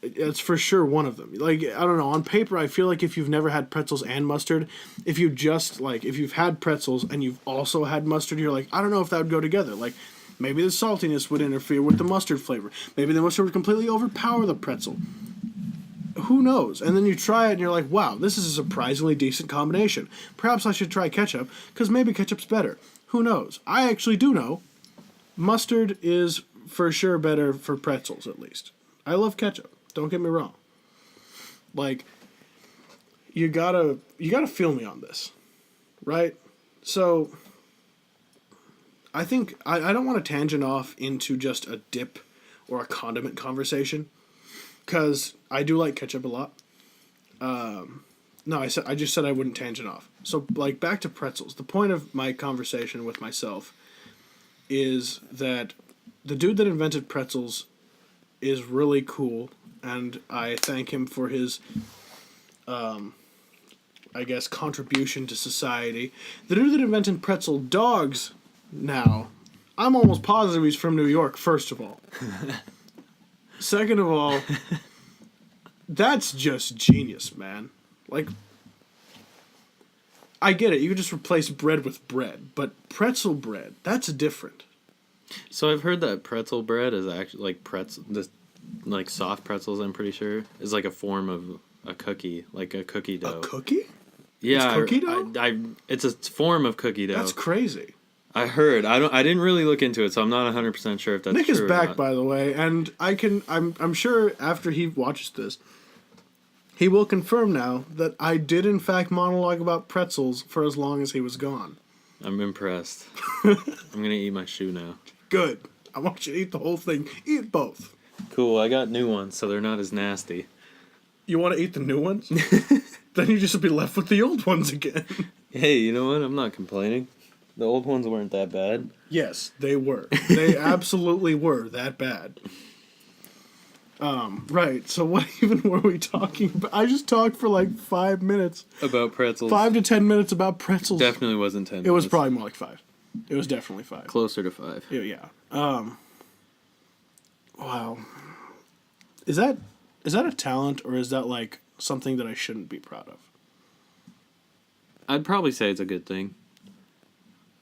it's for sure one of them. Like, I don't know. On paper, I feel like if you've never had pretzels and mustard, if you've had pretzels and you've also had mustard, you're like, I don't know if that would go together. Like, maybe the saltiness would interfere with the mustard flavor. Maybe the mustard would completely overpower the pretzel. Who knows? And then you try it and you're like, wow, this is a surprisingly decent combination. Perhaps I should try ketchup, because maybe ketchup's better. Who knows? I actually do know. Mustard is for sure better for pretzels, at least. I love ketchup. Don't get me wrong. Like, you gotta feel me on this, right? So, I think I don't want to tangent off into just a dip or a condiment conversation, because I do like ketchup a lot. No, I just said I wouldn't tangent off. So, like, back to pretzels. The point of my conversation with myself is that the dude that invented pretzels is really cool, and I thank him for his, I guess, contribution to society. The dude that invented pretzel dogs, now, I'm almost positive he's from New York, first of all. Second of all, that's just genius, man. Like, I get it, you can just replace bread with bread, but pretzel bread, that's different. So I've heard that pretzel bread is actually, like soft pretzels, I'm pretty sure, is like a form of a cookie, like a cookie dough. A cookie? Yeah, it's cookie dough? It's a form of cookie dough. That's crazy. I heard. I didn't really look into it, so I'm not 100% sure if that's Nick true. Nick is back, by the way, and I'm sure after he watches this, he will confirm now that I did in fact monologue about pretzels for as long as he was gone. I'm impressed. I'm gonna eat my shoe now. Good. I want you to eat the whole thing. Eat both. Cool, I got new ones, so they're not as nasty. You want to eat the new ones? Then you just be left with the old ones again. Hey, you know what? I'm not complaining. The old ones weren't that bad. Yes, they were. They absolutely were that bad. Right, so what even were we talking about? I just talked for like 5 minutes. About pretzels. 5 to 10 minutes about pretzels. Definitely wasn't 10 minutes. It was probably more like 5. It was definitely 5. Closer to 5. Yeah. Wow. Is that a talent, or is that like something that I shouldn't be proud of? I'd probably say it's a good thing.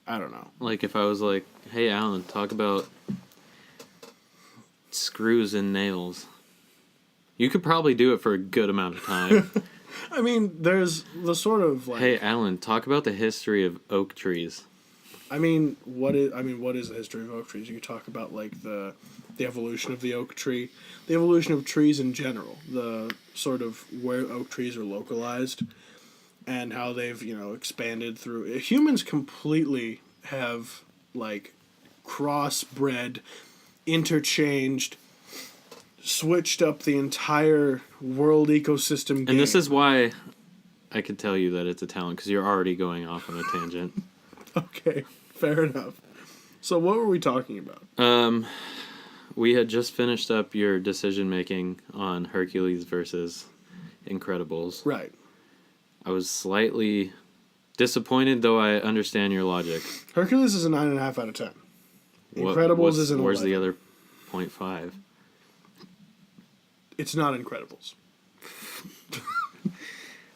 I don't know. Like if I was like, hey Alan, talk about screws and nails. You could probably do it for a good amount of time. I mean, there's the sort of like, hey Alan, talk about the history of oak trees. What is the history of oak trees? You could talk about like the evolution of the oak tree, the evolution of trees in general, the sort of where oak trees are localized, and how they've, expanded through. Humans completely have like crossbred, interchanged, switched up the entire world ecosystem game. And this is why I could tell you that it's a talent, because you're already going off on a tangent. Okay, fair enough. So what were we talking about? We had just finished up your decision making on Hercules versus Incredibles. Right. I was slightly disappointed, though I understand your logic. Hercules is a 9.5 out of 10. Incredibles is an 11. Where's the other 0.5? It's not Incredibles.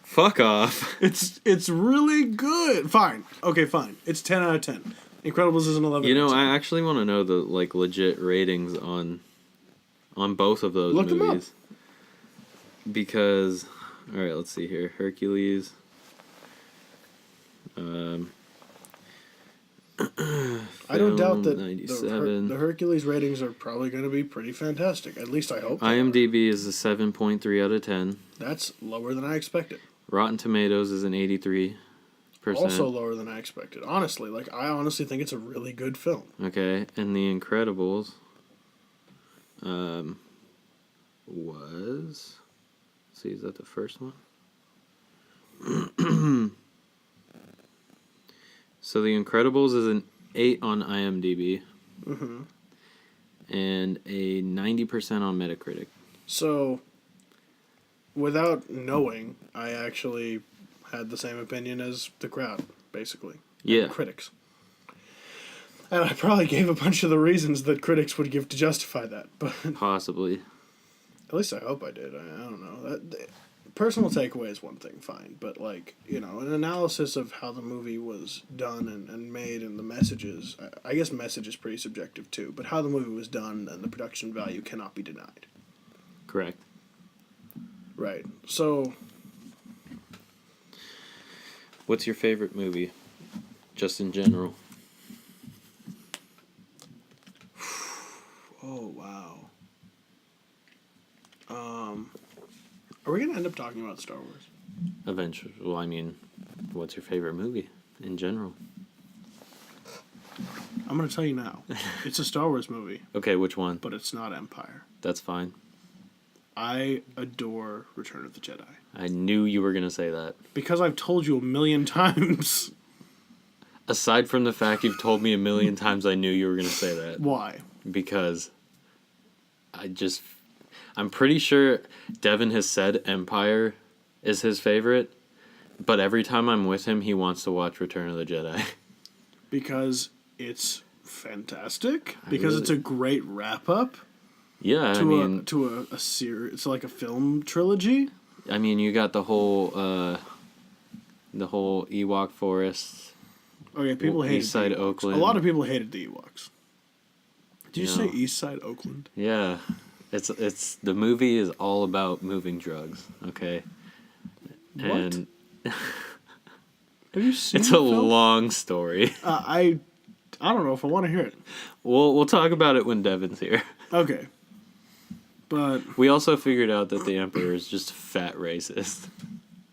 Fuck off. It's really good. Fine. Okay, fine. It's 10 out of 10. Incredibles is an 11. I actually want to know the legit ratings on both of those movies. Look them up. Because, all right, let's see here. Hercules. I don't doubt that the Hercules ratings are probably going to be pretty fantastic. At least I hope. IMDb is a 7.3 out of 10. That's lower than I expected. Rotten Tomatoes is an 83%. Also lower than I expected. Honestly, I honestly think it's a really good film. Okay, and The Incredibles was... Let's see, is that the first one? So The Incredibles is an 8 on IMDb. Mm-hmm. And a 90% on Metacritic. So, without knowing, I actually had the same opinion as the crowd, basically. Yeah. Critics. And I probably gave a bunch of the reasons that critics would give to justify that. But possibly. At least I hope I did. I don't know. Personal takeaway is one thing, fine. But, an analysis of how the movie was done and made and the messages, I guess message is pretty subjective too, but how the movie was done and the production value cannot be denied. Correct. Right. So... What's your favorite movie? Just in general. Oh, wow. Are we going to end up talking about Star Wars? Eventually. Well, I mean, what's your favorite movie in general? I'm going to tell you now. It's a Star Wars movie. Okay, which one? But it's not Empire. That's fine. I adore Return of the Jedi. I knew you were going to say that. Because I've told you 1,000,000 times. Aside from the fact you've told me 1,000,000 times, I knew you were going to say that. Why? Because I'm pretty sure Devin has said Empire is his favorite, but every time I'm with him, he wants to watch Return of the Jedi. Because it's fantastic? Because it's a great wrap-up? Yeah, to a series. It's like a film trilogy? I mean, you got the whole Ewok forest. Oh yeah, people hated East Side Oakland. A lot of people hated the Ewoks. Did you say East Side Oakland? Yeah. It's the movie is all about moving drugs, okay? What? And have you seen it's a long story. I don't know if I want to hear it. We'll talk about it when Devin's here. Okay. But we also figured out that the Emperor is just fat racist.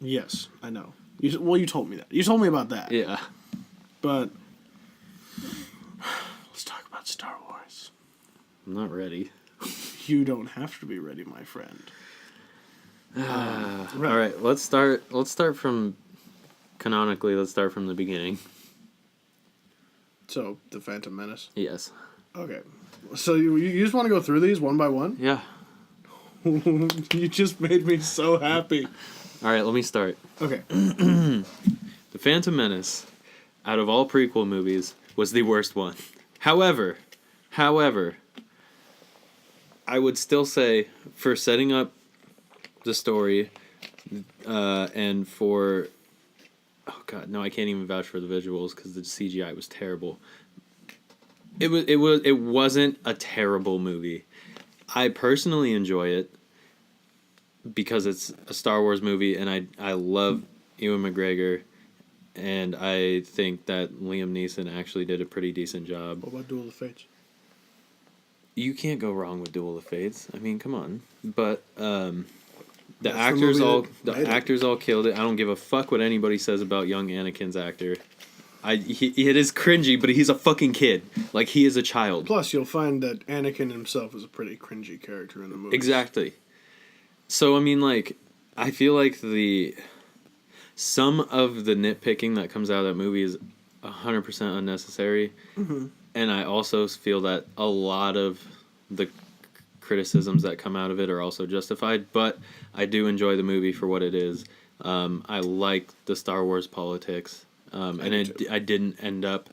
Yes, I know. You told me that. You told me about that. Yeah. But let's talk about Star Wars. I'm not ready. You don't have to be ready, my friend. Right. All right, let's start from canonically. Let's start from the beginning. So, The Phantom Menace? Yes. Okay. So you just want to go through these one by one? Yeah. You just made me so happy. All right, let me start. Okay. The Phantom Menace, out of all prequel movies, was the worst one. However, I would still say, for setting up the story, and for... Oh, God, no, I can't even vouch for the visuals, because the CGI was terrible. It wasn't a terrible movie. I personally enjoy it, because it's a Star Wars movie, and I love Ewan McGregor, and I think that Liam Neeson actually did a pretty decent job. What about Duel of Fates? You can't go wrong with Duel of Fates. I mean, come on. But the actors all killed it. I don't give a fuck what anybody says about young Anakin's actor. It is cringy, but he's a fucking kid. Like, he is a child. Plus, you'll find that Anakin himself is a pretty cringy character in the movie. Exactly. So, I mean, I feel like some of the nitpicking that comes out of that movie is 100% unnecessary. Mm-hmm. And I also feel that a lot of the criticisms that come out of it are also justified. But I do enjoy the movie for what it is. I like the Star Wars politics. I didn't end up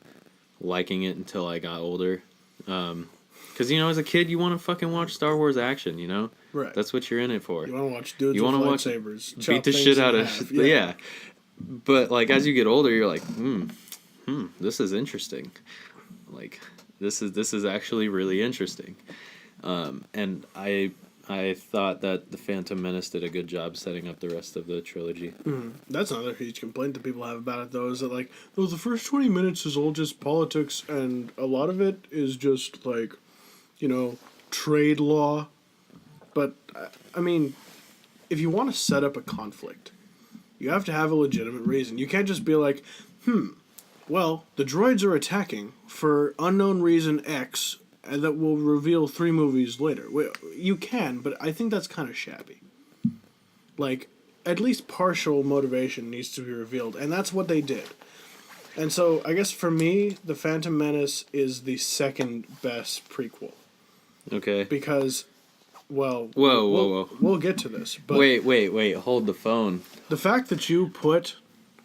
liking it until I got older. Because, as a kid, you want to fucking watch Star Wars action, Right. That's what you're in it for. You want to watch dudes with lightsabers. Beat the shit out of... Yeah. But, as you get older, you're like, this is interesting. This is actually really interesting. And I I thought that The Phantom Menace did a good job setting up the rest of the trilogy. That's another huge complaint that people have about it, though, is that, like, the first 20 minutes is all just politics, and a lot of it is just, like, trade law. But, I mean, if you want to set up a conflict, you have to have a legitimate reason. You can't just be like, well, the droids are attacking for unknown reason X, and that will reveal 3 movies later. You can, but I think that's kind of shabby. Like, at least partial motivation needs to be revealed, and that's what they did. And so, I guess for me, The Phantom Menace is the second best prequel. Okay. Because, well... Whoa. We'll get to this, but... Wait, hold the phone. The fact that you put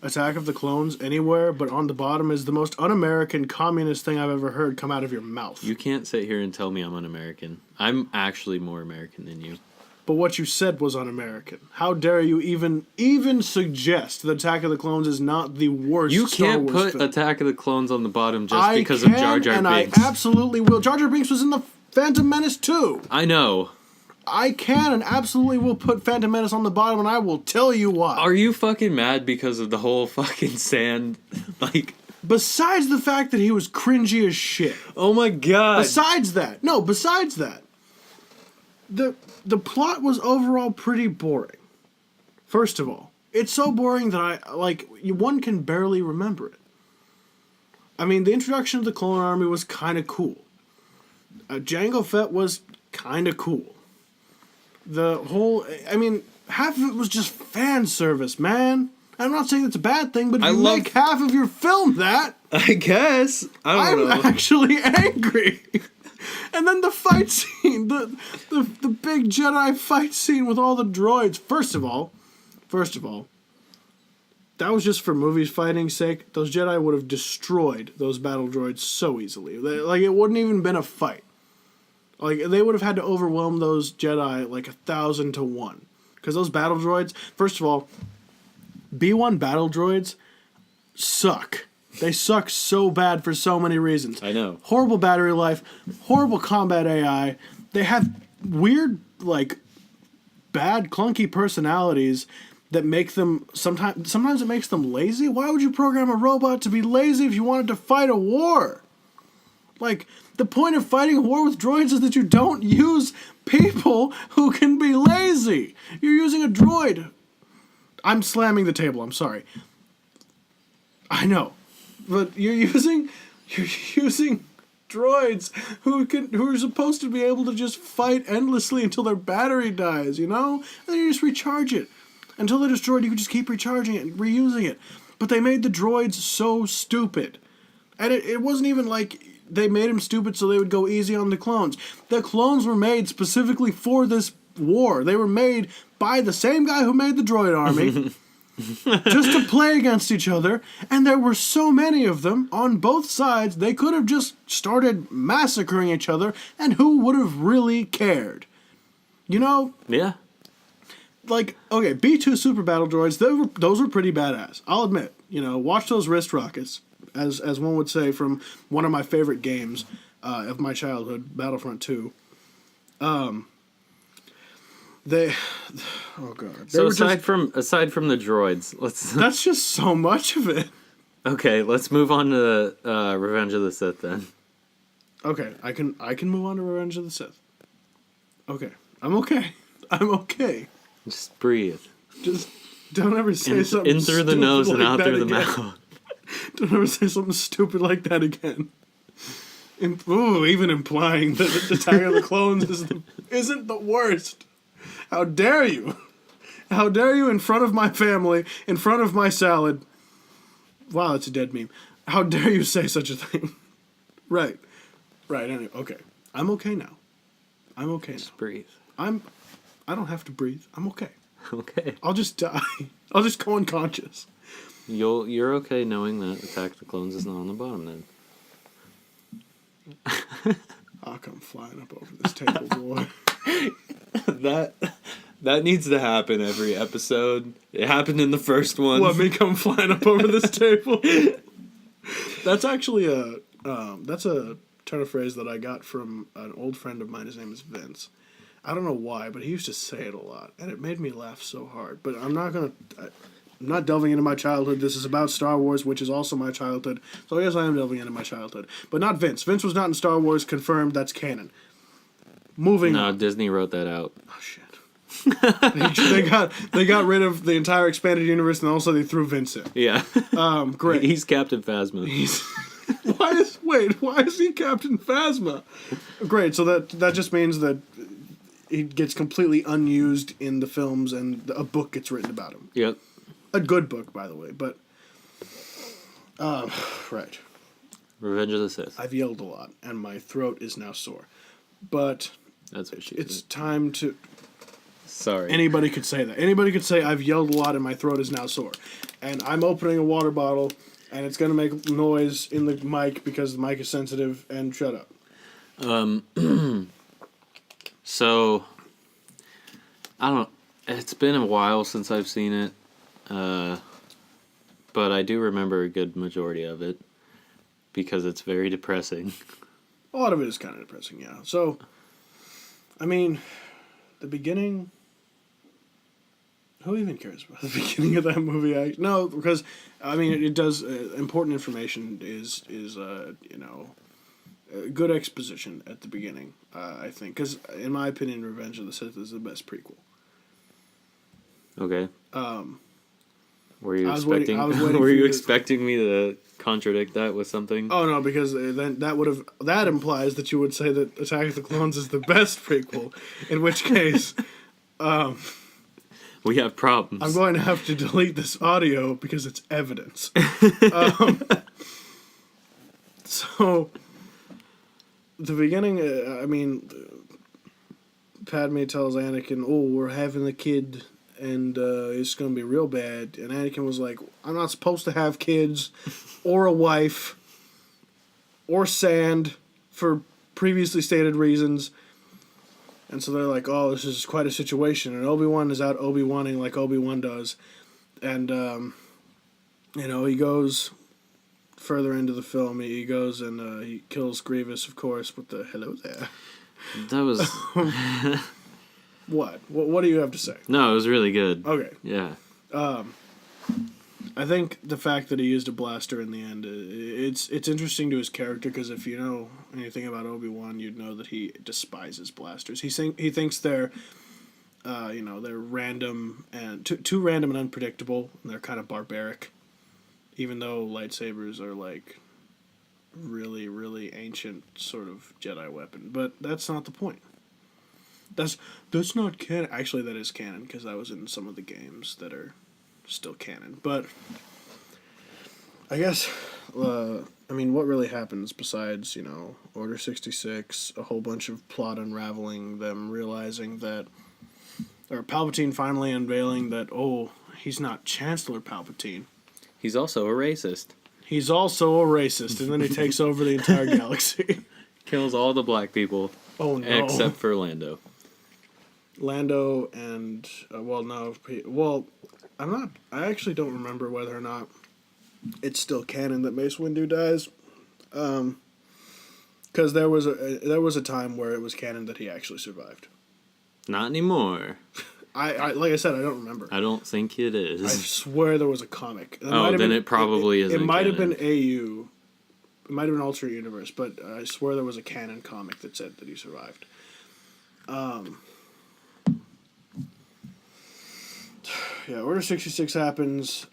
Attack of the Clones anywhere, but on the bottom is the most un-American communist thing I've ever heard come out of your mouth. You can't sit here and tell me I'm un-American. I'm actually more American than you. But what you said was un-American. How dare you even suggest that Attack of the Clones is not the worst Star Wars film? You can't put Attack of the Clones on the bottom just because of Jar Jar Binks. I absolutely will. Jar Jar Binks was in The Phantom Menace too. I know. I can and absolutely will put Phantom Menace on the bottom, and I will tell you why. Are you fucking mad because of the whole fucking sand, like... Besides the fact that he was cringy as shit. Oh my god. Besides that. The plot was overall pretty boring. First of all. It's so boring that one can barely remember it. I mean, the introduction of the Clone Army was kind of cool. Jango Fett was kind of cool. Half of it was just fan service, man. I'm not saying it's a bad thing, but if you make half of your film that... I guess. I'm actually angry. And then the fight scene, the big Jedi fight scene with all the droids. First of all, that was just for movies fighting's sake. Those Jedi would have destroyed those battle droids so easily. It wouldn't even been a fight. They would have had to overwhelm those Jedi 1,000 to 1. Because those battle droids, first of all, B1 battle droids suck. They suck so bad for so many reasons. I know. Horrible battery life, horrible combat AI. They have weird, bad, clunky personalities that make them... Sometimes it makes them lazy. Why would you program a robot to be lazy if you wanted to fight a war? The point of fighting a war with droids is that you don't use people who can be lazy. You're using a droid. I'm slamming the table, I'm sorry. I know. But you're using droids who are supposed to be able to just fight endlessly until their battery dies, And then you just recharge it. Until they're destroyed, you can just keep recharging it and reusing it. But they made the droids so stupid. And it wasn't even they made them stupid so they would go easy on the clones. The clones were made specifically for this war. They were made by the same guy who made the droid army just to play against each other. And there were so many of them on both sides, they could have just started massacring each other, and who would have really cared? Yeah. Okay, B2 super battle droids, those were pretty badass. I'll admit. Watch those wrist rockets. As one would say from one of my favorite games of my childhood, Battlefront 2. Oh god. So aside from the droids, that's just so much of it. Okay, let's move on to Revenge of the Sith then. Okay, I can move on to Revenge of the Sith. Okay, I'm okay. Just breathe. Just don't ever say something in through the nose and out through the mouth. Don't ever say something stupid like that again. Even implying that Attack of the Clones isn't the worst. How dare you? How dare you in front of my family, in front of my salad. Wow, that's a dead meme. How dare you say such a thing? Right. Anyway, okay. I'm okay now. Just breathe. I don't have to breathe. I'm okay. Okay. I'll just die. I'll just go unconscious. You're okay knowing that Attack of the Clones is not on the bottom then. I'll come flying up over this table, boy. That needs to happen every episode. It happened in the first one. What, me come flying up over this table? That's actually that's a turn of phrase that I got from an old friend of mine. His name is Vince. I don't know why, but he used to say it a lot, and it made me laugh so hard. But I'm not delving into my childhood. This is about Star Wars, which is also my childhood. So yes, I am delving into my childhood. But not Vince. Vince was not in Star Wars, confirmed, that's canon. Moving on. No, Disney wrote that out. Oh, shit. they got rid of the entire expanded universe, and also they threw Vince in. Yeah. Great. He's Captain Phasma. Why is he Captain Phasma? Great, so that just means that he gets completely unused in the films, and a book gets written about him. Yep. A good book, by the way, but... right. Revenge of the Sith. I've yelled a lot, and my throat is now sore. But... That's what she It's said. time to... Sorry. Anybody could say that. Anybody could say, I've yelled a lot and my throat is now sore. And I'm opening a water bottle, and it's going to make noise in the mic because the mic is sensitive, and shut up. So, I don't... It's been a while since I've seen it, but I do remember a good majority of it, because it's very depressing. A lot of it is kind of depressing, yeah. So, I mean, the beginning... Who even cares about the beginning of that movie? No, because, I mean, it does... important information is good exposition at the beginning, I think. Because, in my opinion, Revenge of the Sith is the best prequel. Okay. Were you expecting me to contradict that with something? Oh no, because then that implies that you would say that Attack of the Clones is the best prequel. In which case, we have problems. I'm going to have to delete this audio because it's evidence. So, the beginning, I mean, Padme tells Anakin, "Oh, we're having a kid, and it's going to be real bad." And Anakin was like, "I'm not supposed to have kids, or a wife, or sand, for previously stated reasons." And so they're like, "Oh, this is quite a situation." And Obi-Wan is out Obi-Wanning like Obi-Wan does. And, he goes further into the film. He goes and he kills Grievous, of course, with the hello there. That was... What? What do you have to say? No, it was really good. Okay. Yeah. I think the fact that he used a blaster in the end, it's interesting to his character, because if you know anything about Obi-Wan, you'd know that he despises blasters. He thinks they're, they're random and too random and unpredictable, and they're kind of barbaric, even though lightsabers are like really, really ancient sort of Jedi weapon. But that's not the point. That's not canon. Actually, that is canon, because that was in some of the games that are still canon. But I guess, what really happens besides, Order 66, a whole bunch of plot unraveling, them realizing that, or Palpatine finally unveiling that, oh, he's not Chancellor Palpatine. He's also a racist. And then he takes over the entire galaxy. Kills all the black people. Oh, no. Except for Lando. Lando and, I actually don't remember whether or not it's still canon that Mace Windu dies. Because there was a time where it was canon that he actually survived. Not anymore. I like I said, I don't remember. I don't think it is. I swear there was a comic. It probably isn't. It might have been AU. It might have been alternate universe, but I swear there was a canon comic that said that he survived. Yeah, Order 66 happens.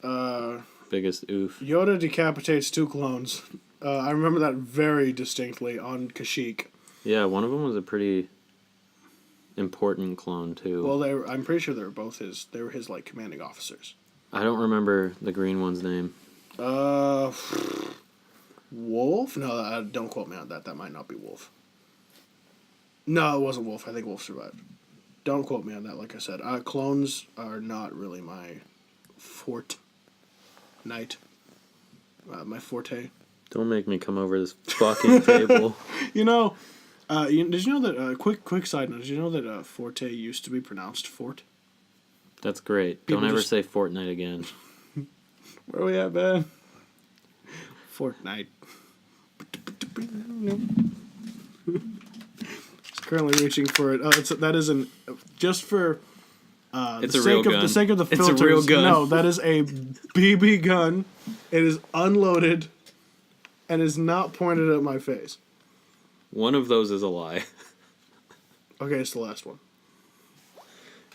Biggest oof. Yoda decapitates 2 clones. I remember that very distinctly on Kashyyyk. Yeah, one of them was a pretty important clone too. Well, I'm pretty sure they were both his. They were his commanding officers. I don't remember the green one's name. Wolf? No, don't quote me on that. That might not be Wolf. No, it wasn't Wolf. I think Wolf survived. Don't quote me on that, like I said. Clones are not really my forte. My forte. Don't make me come over this fucking table. Did you know that, quick side note, did you know that forte used to be pronounced fort? That's great. Don't ever say Fortnite again. Where are we at, man? Fortnite. currently reaching for it. Oh, that is an just for it's a real gun. The sake of the filters. It's a real gun. No, that is a BB gun. It is unloaded and is not pointed at my face. One of those is a lie. Okay, it's the last one.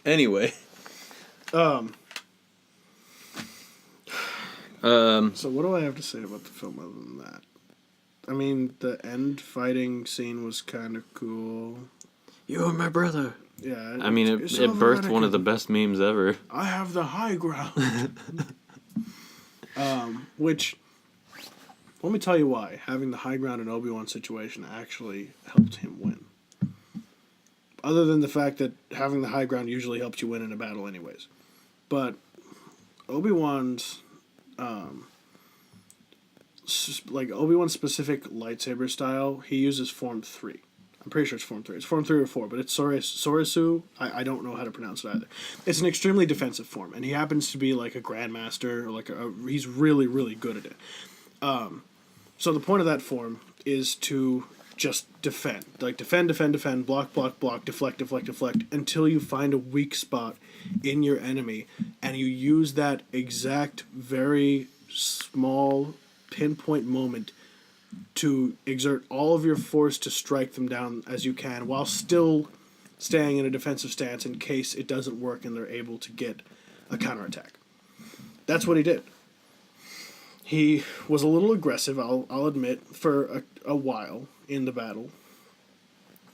Anyway. So what do I have to say about the film other than that? I mean, the end fighting scene was kind of cool. You are my brother. Yeah. I mean, it birthed one of the best memes ever. I have the high ground. Which, let me tell you why. Having the high ground in Obi-Wan's situation actually helped him win. Other than the fact that having the high ground usually helps you win in a battle anyways. But Obi-Wan's Obi-Wan's specific lightsaber style, he uses Form 3. I'm pretty sure it's Form 3. It's Form 3 or 4, but it's Sorisu. I don't know how to pronounce it either. It's an extremely defensive form, and he happens to be like a grandmaster, or he's really, really good at it. So the point of that form is to just defend. Like, defend, block, deflect, until you find a weak spot in your enemy, and you use that exact, very small pinpoint moment to exert all of your force to strike them down as you can, while still staying in a defensive stance in case it doesn't work and they're able to get a counterattack. That's what he did. He was a little aggressive, I'll admit, for a while in the battle.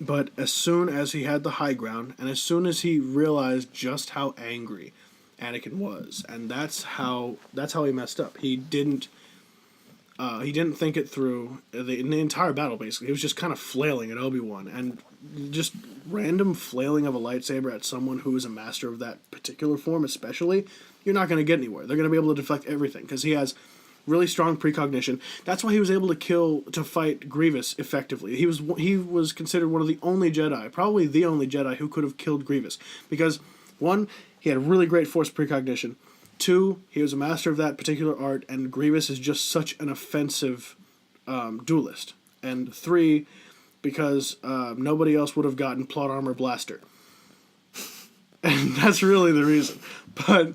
But as soon as he had the high ground, and as soon as he realized just how angry Anakin was, and that's how he messed up. He didn't think it through in the entire battle, basically. He was just kind of flailing at Obi-Wan, and just random flailing of a lightsaber at someone who is a master of that particular form especially, you're not going to get anywhere. They're going to be able to deflect everything, because he has really strong precognition. That's why he was able to fight Grievous effectively. He was considered one of the only Jedi, probably the only Jedi, who could have killed Grievous. Because, one, he had really great force precognition. 2, he was a master of that particular art, and Grievous is just such an offensive duelist. And 3, because nobody else would have gotten plot armor blaster. And that's really the reason. But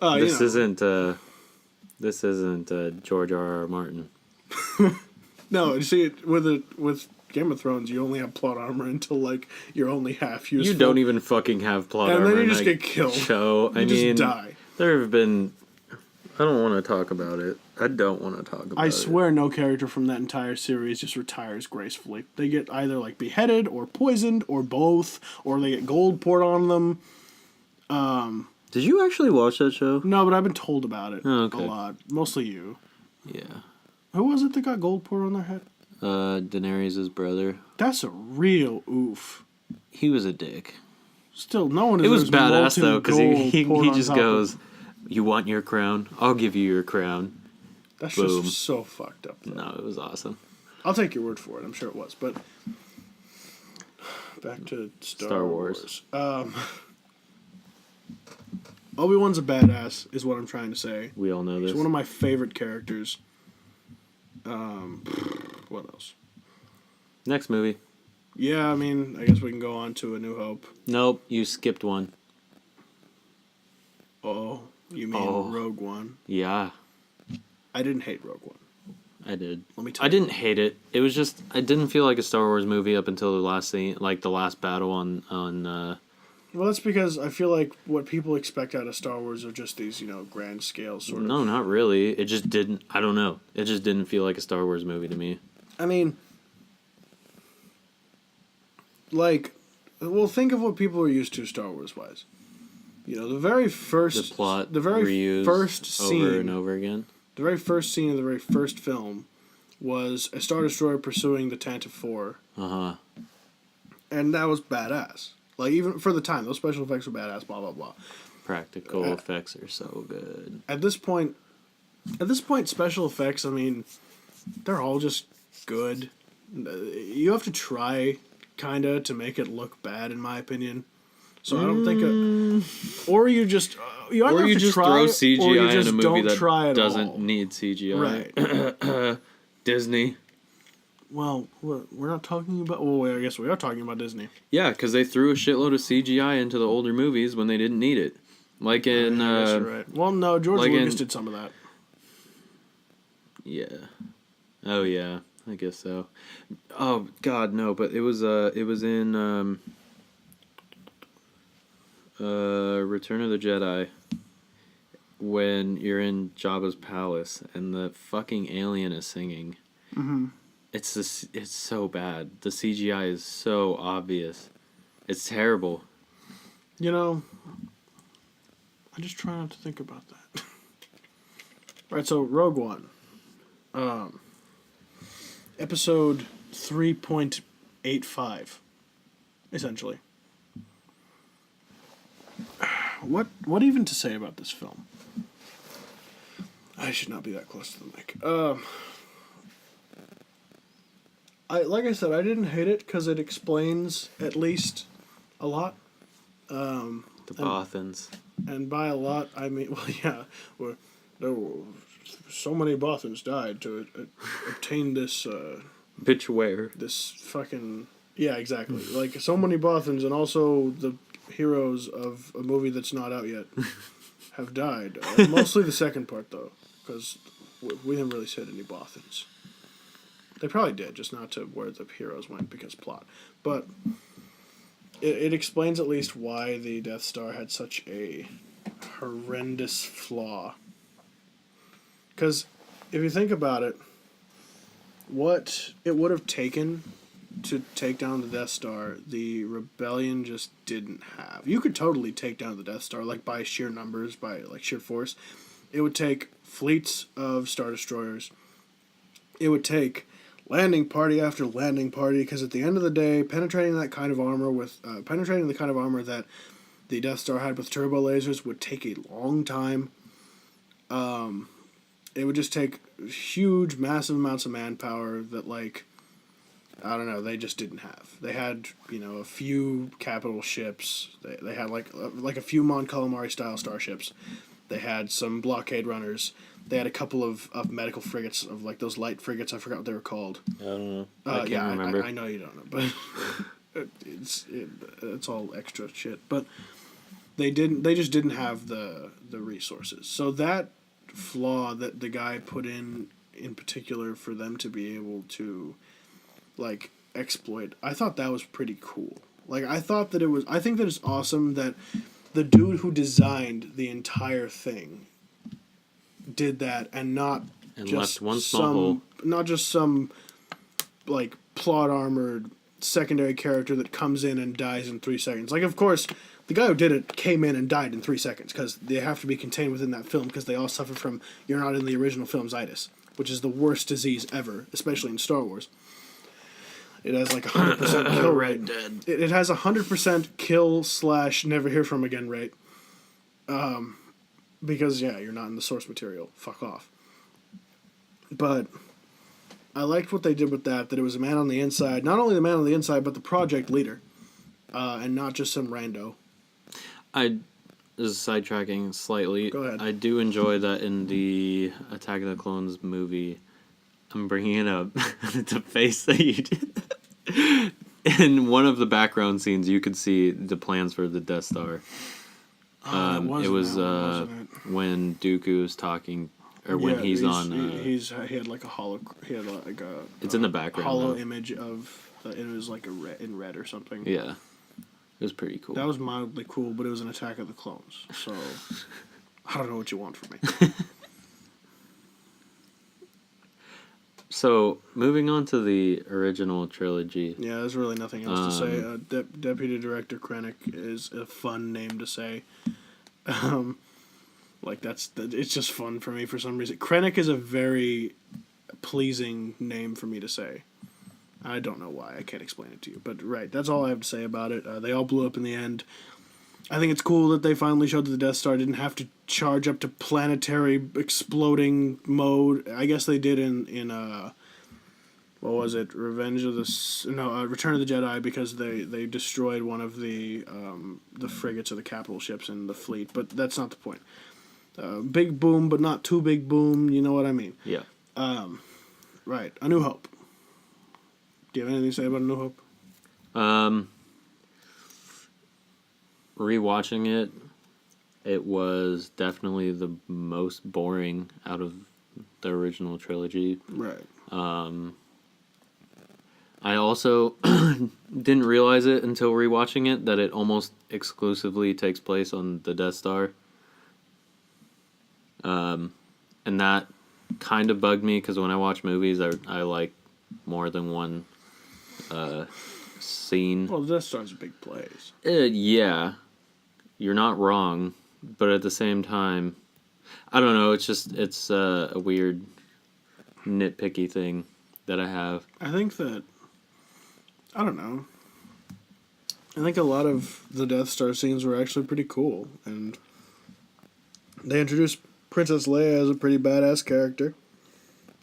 this isn't George R.R. Martin. No, you see, with Game of Thrones, you only have plot armor until like you're only half useful. You don't even fucking have plot armor. And then you just get killed. Show. You just die. There have been. I don't want to talk about it. I swear no character from that entire series just retires gracefully. They get either like beheaded or poisoned or both, or they get gold poured on them. Did you actually watch that show? No, but I've been told about it a lot. Mostly you. Yeah. Who was it that got gold poured on their head? Daenerys' brother. That's a real oof. He was a dick. Still, no one. It was badass though, because he just goes, "You want your crown? I'll give you your crown." That's Boom. Just so fucked up. Though. No, it was awesome. I'll take your word for it. I'm sure it was, but back to Star Wars. Obi-Wan's a badass, is what I'm trying to say. We all know this. He's one of my favorite characters. What else? Next movie. Yeah, I mean, I guess we can go on to A New Hope. Nope, you skipped one. Oh, you mean Rogue One? Yeah. I didn't hate Rogue One. I did. Let me tell you. I didn't what. hate it. It was just, I didn't feel like a Star Wars movie up until the last scene, like the last battle on Well, that's because I feel like what people expect out of Star Wars are just these, grand scale sort of... No, not really. It just didn't... I don't know. It just didn't feel like a Star Wars movie to me. I mean... think of what people are used to Star Wars-wise. The very first... The plot the very reused first scene... over and over again. The very first scene of the very first film was a Star Destroyer pursuing the Tantive 4. Uh-huh. And that was badass. Like, even for the time, those special effects were badass, blah, blah, blah. Practical effects are so good. At this point, special effects, I mean, they're all just good. You have to try, kinda, to make it look bad, in my opinion. So I don't think... or you just... you either have to try, throw CGI in a movie that doesn't need CGI. Right. Disney. Well, we're not talking about... Well, I guess we are talking about Disney. Yeah, because they threw a shitload of CGI into the older movies when they didn't need it. Like in... I guess you're right. Well, no, George Lucas did some of that. Yeah. Oh, yeah. I guess so. Oh, God, no, but it was in Return of the Jedi when you're in Jabba's palace and the fucking alien is singing. Mm-hmm. It's so bad. The CGI is so obvious. It's terrible. You know, I just try not to think about that. Right, so Rogue One. Episode 3.85, essentially. What even to say about this film? I should not be that close to the mic. Like I said, I didn't hate it because it explains at least a lot. The Bothans. And by a lot, I mean, well, yeah, there were so many Bothans died to obtain this... Bitchware. This fucking... Yeah, exactly. Like, so many Bothans, and also the heroes of a movie that's not out yet have died. Mostly the second part, though, because we didn't really see any Bothans. They probably did, just not to where the heroes went because plot. But it explains at least why the Death Star had such a horrendous flaw. Because if you think about it, what it would have taken to take down the Death Star, the Rebellion just didn't have. You could totally take down the Death Star, like, by sheer numbers, by, like, sheer force. It would take fleets of Star Destroyers. It would take landing party after landing party, because at the end of the day, penetrating the kind of armor that the Death Star had with turbo lasers would take a long time. It would just take huge, massive amounts of manpower that, like, I don't know, they just didn't have. They had, a few capital ships. They had, like a few Mon Calamari-style starships. They had some blockade runners. They had a couple of medical frigates, of, like, those light frigates. I forgot what they were called. I don't know. I can't remember. I know you don't know, but it's all extra shit. But they just didn't have the resources. So that flaw that the guy put in particular for them to be able to, like, exploit, I thought that was pretty cool. Like, I think that it's awesome that the dude who designed the entire thing did that and not just left one small hole. Not just some, like, plot armored secondary character that comes in and dies in 3 seconds. Like, of course, the guy who did it came in and died in 3 seconds because they have to be contained within that film because they all suffer from you're not in the original film's-itis, which is the worst disease ever, especially in Star Wars. It has like 100% kill rate. It has 100% kill / never hear from again rate. Because, yeah, you're not in the source material. Fuck off. But I liked what they did with that it was a man on the inside. Not only the man on the inside, but the project leader. And not just some rando. This is sidetracking slightly. Go ahead. I do enjoy that in the Attack of the Clones movie. I'm bringing it up. The face that you did. In one of the background scenes, you could see the plans for the Death Star. It was when Dooku's talking, or when he's on. He had like a hollow. He had like a. It's in the background. Hollow image of. It was like in red or something. Yeah, it was pretty cool. That was mildly cool, but it was an Attack of the Clones, so I don't know what you want from me. So, moving on to the original trilogy. Yeah, there's really nothing else to say. Deputy Director Krennic is a fun name to say. It's just fun for me for some reason. Krennic is a very pleasing name for me to say. I don't know why. I can't explain it to you. But, right, that's all I have to say about it. They all blew up in the end. I think it's cool that they finally showed that the Death Star didn't have to charge up to planetary exploding mode. I guess they did in what was it? Return of the Jedi, because they destroyed one of the frigates or the capital ships in the fleet. But that's not the point. Big boom, but not too big boom. You know what I mean? Yeah. Right. A New Hope. Do you have anything to say about A New Hope? Rewatching it was definitely the most boring out of the original trilogy. Right. I also didn't realize it until rewatching it that it almost exclusively takes place on the Death Star. And that kind of bugged me because when I watch movies, I like more than one scene. Well, the Death Star's a big place. Yeah, you're not wrong, but at the same time, I don't know. It's a weird nitpicky thing that I have. I think that I don't know. I think a lot of the Death Star scenes were actually pretty cool, and they introduced Princess Leia as a pretty badass character,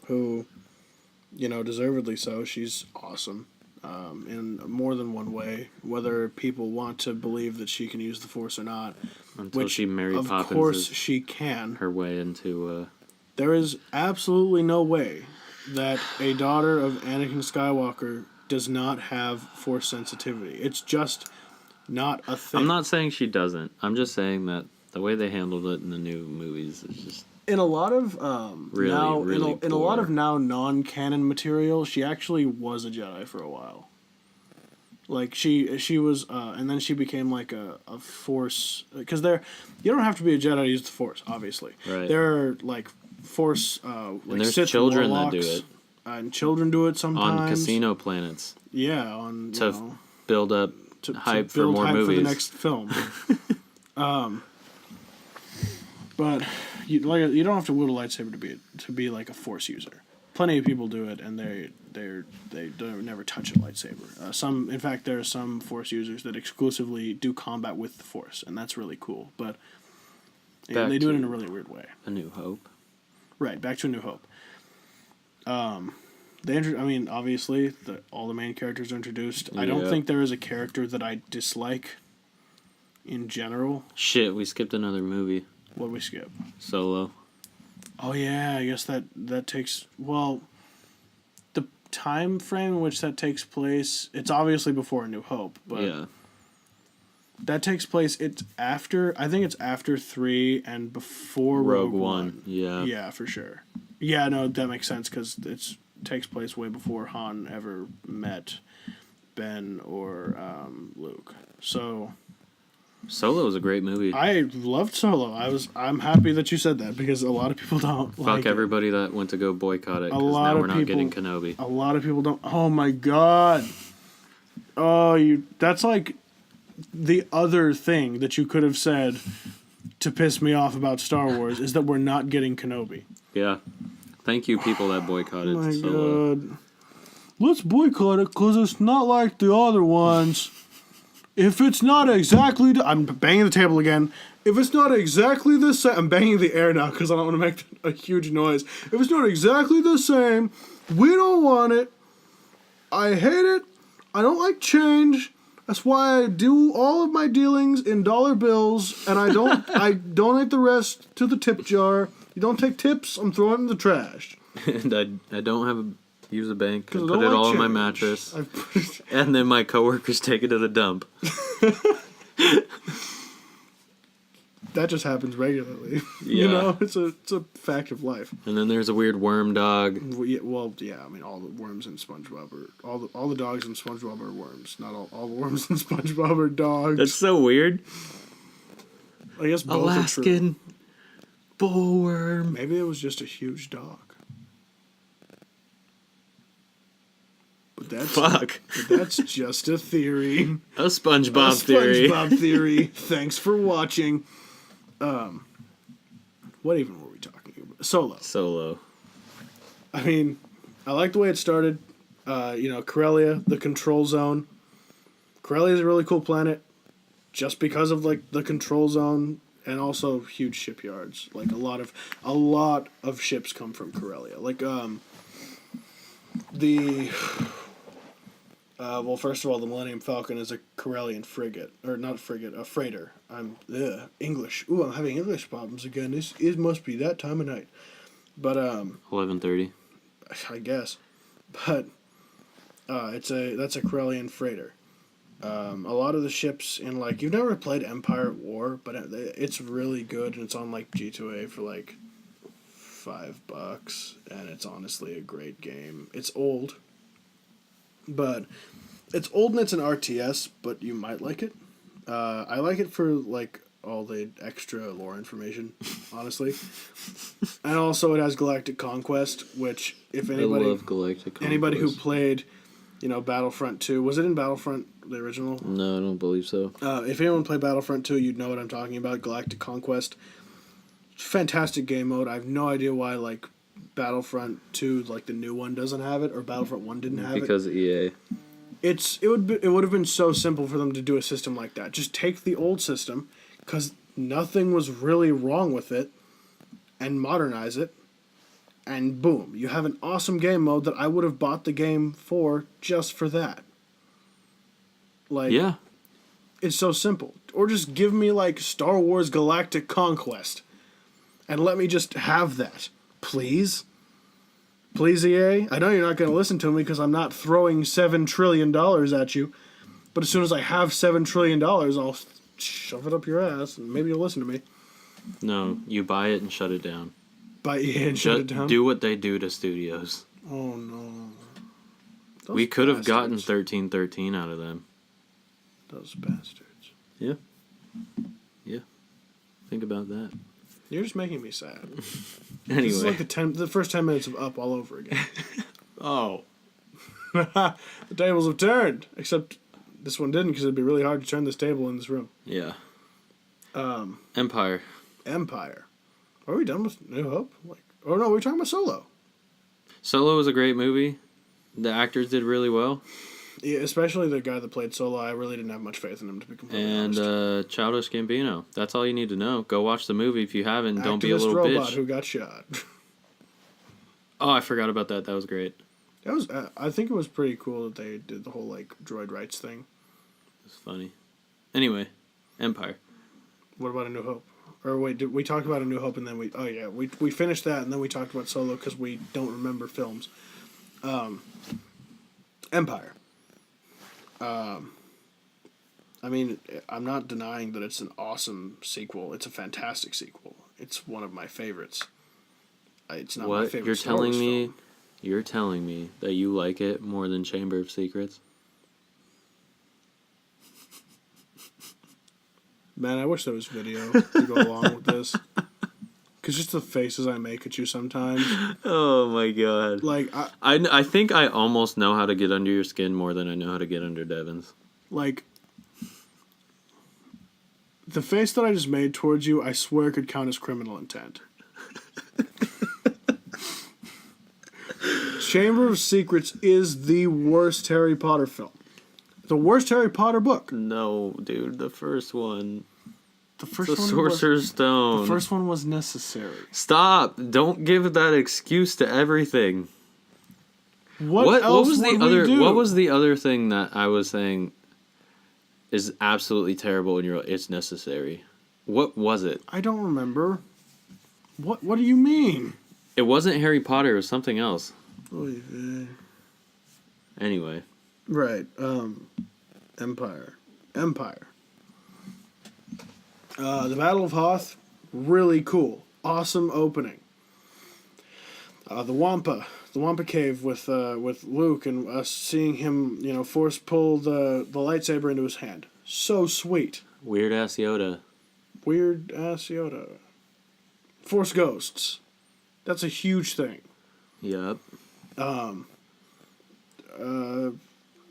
who, deservedly so. She's awesome, in more than one way. Whether people want to believe that she can use the Force or not, until she Mary Poppins, of course she can. Her way into. There is absolutely no way that a daughter of Anakin Skywalker does not have Force sensitivity. It's just not a thing. I'm not saying she doesn't. I'm just saying that the way they handled it in the new movies is just in a lot of really in a lot of now non-canon material, she actually was a Jedi for a while. Like she was, and then she became like a Force, because you don't have to be a Jedi to use the Force. Obviously, right. There are like Force, and there's Sith children warlocks, that do it. And children do it sometimes on casino planets. Yeah, build up hype for more movies for the next film. But you don't have to wield a lightsaber to be like a Force user. Plenty of people do it, and they don't never touch a lightsaber. In fact, there are some Force users that exclusively do combat with the Force, and that's really cool. But they do it in a really weird way. A New Hope. Right, back to A New Hope. Obviously, all the main characters are introduced. I don't think there is a character that I dislike in general. Shit, we skipped another movie. What did we skip? Solo. Oh, yeah, I guess that takes... Well, the time frame in which that takes place, it's obviously before A New Hope, but... Yeah. That takes place, I think it's after 3 and before Rogue One. Yeah. Yeah, for sure. Yeah, no, that makes sense, because it takes place way before Han ever met Ben or Luke. So... Solo was a great movie. I loved Solo. I'm happy that you said that, because a lot of people don't Fuck everybody that went to go boycott it, because now we're not getting Kenobi. A lot of people don't... Oh my god. That's like the other thing that you could have said to piss me off about Star Wars, is that we're not getting Kenobi. Yeah. Thank you, people that boycotted Oh my Solo. god. Let's boycott it, because it's not like the other ones. If it's not exactly... I'm banging the table again. If it's not exactly the same... I'm banging the air now because I don't want to make a huge noise. If it's not exactly the same, we don't want it. I hate it. I don't like change. That's why I do all of my dealings in dollar bills, and I donate the rest to the tip jar. You don't take tips, I'm throwing it in the trash. And I don't use a bank and put it all in my mattress. And then my coworkers take it to the dump. That just happens regularly. Yeah. It's a fact of life. And then there's a weird worm dog. Well, yeah, all the worms in SpongeBob are... All the dogs in SpongeBob are worms. Not all the worms in SpongeBob are dogs. That's so weird. I guess both Alaskan bullworm. Maybe it was just a huge dog. But that's just a theory. A SpongeBob theory. Thanks for watching. What even were we talking about? Solo. I like the way it started. Corellia, the control zone. Corellia is a really cool planet, just because of the control zone, and also huge shipyards. Like a lot of ships come from Corellia. First of all, the Millennium Falcon is a Corellian frigate. Or not a frigate, a freighter. English. Ooh, I'm having English problems again. It must be that time of night. But, 11:30. I guess. But That's a Corellian freighter. A lot of the ships in, like, you've never played Empire at War, but it's really good, and it's on, like, G2A for, like, $5, and it's honestly a great game. It's old, but it's old and it's an RTS, but you might like it. I like it for, like, all the extra lore information, honestly. And also it has Galactic Conquest, which, if anybody... I love Galactic Conquest. Anybody who played, Battlefront 2... Was it in Battlefront, the original? No, I don't believe so. If anyone played Battlefront 2, you'd know what I'm talking about. Galactic Conquest. Fantastic game mode. I have no idea why, like, Battlefront 2, like, the new one doesn't have it, or Battlefront 1 didn't have because it. Because EA. It would have been so simple for them to do a system like that. Just take the old system, because nothing was really wrong with it, and modernize it, and boom, you have an awesome game mode that I would have bought the game for just for that. Like, yeah, it's so simple. Or just give me, like, Star Wars Galactic Conquest, and let me just have that, please. Please, EA. I know you're not going to listen to me because I'm not throwing $7 trillion at you, but as soon as I have $7 trillion, I'll shove it up your ass, and maybe you'll listen to me. No, you buy it and shut it down. Buy EA and shut it down? Do what they do to studios. Oh, no. We could have gotten 1313 out of them. Those bastards. Yeah. Yeah. Think about that. You're just making me sad. Anyway. This is like the first 10 minutes of Up all over again. Oh. The tables have turned. Except this one didn't, because it'd be really hard to turn this table in this room. Yeah. Empire. Are we done with New Hope? No, we're talking about Solo. Solo was a great movie. The actors did really well. Yeah, especially the guy that played Solo. I really didn't have much faith in him, to be completely honest. And Childish Gambino. That's all you need to know. Go watch the movie if you haven't. Don't be a little robot bitch. Who got shot. Oh, I forgot about that. That was great. That was. I think it was pretty cool that they did the whole, like, droid rights thing. It's funny. Anyway, Empire. What about A New Hope? Or wait, did we talk about A New Hope and then we... Oh, yeah, we finished that and then we talked about Solo because we don't remember films. Empire. I mean, I'm not denying that it's an awesome sequel. It's a fantastic sequel. It's one of my favorites. It's not my favorite Star Wars film. You're telling me that you like it more than Chamber of Secrets? Man, I wish there was video to go along with this. Because just the faces I make at you sometimes. Oh my god. Like, I think I almost know how to get under your skin more than I know how to get under Devin's. Like, the face that I just made towards you, I swear could count as criminal intent. Chamber of Secrets is the worst Harry Potter film. The worst Harry Potter book. No, dude, the first one. The Sorcerer's Stone. The first one was necessary. Stop! Don't give that excuse to everything. What was the other thing that I was saying is absolutely terrible and you're like, it's necessary? What was it? I don't remember. What do you mean? It wasn't Harry Potter, it was something else. Anyway. Right. Empire. The Battle of Hoth, really cool. Awesome opening. The Wampa Cave with Luke and us seeing him, force pull the lightsaber into his hand. So sweet. Weird ass Yoda. Force ghosts. That's a huge thing. Yep.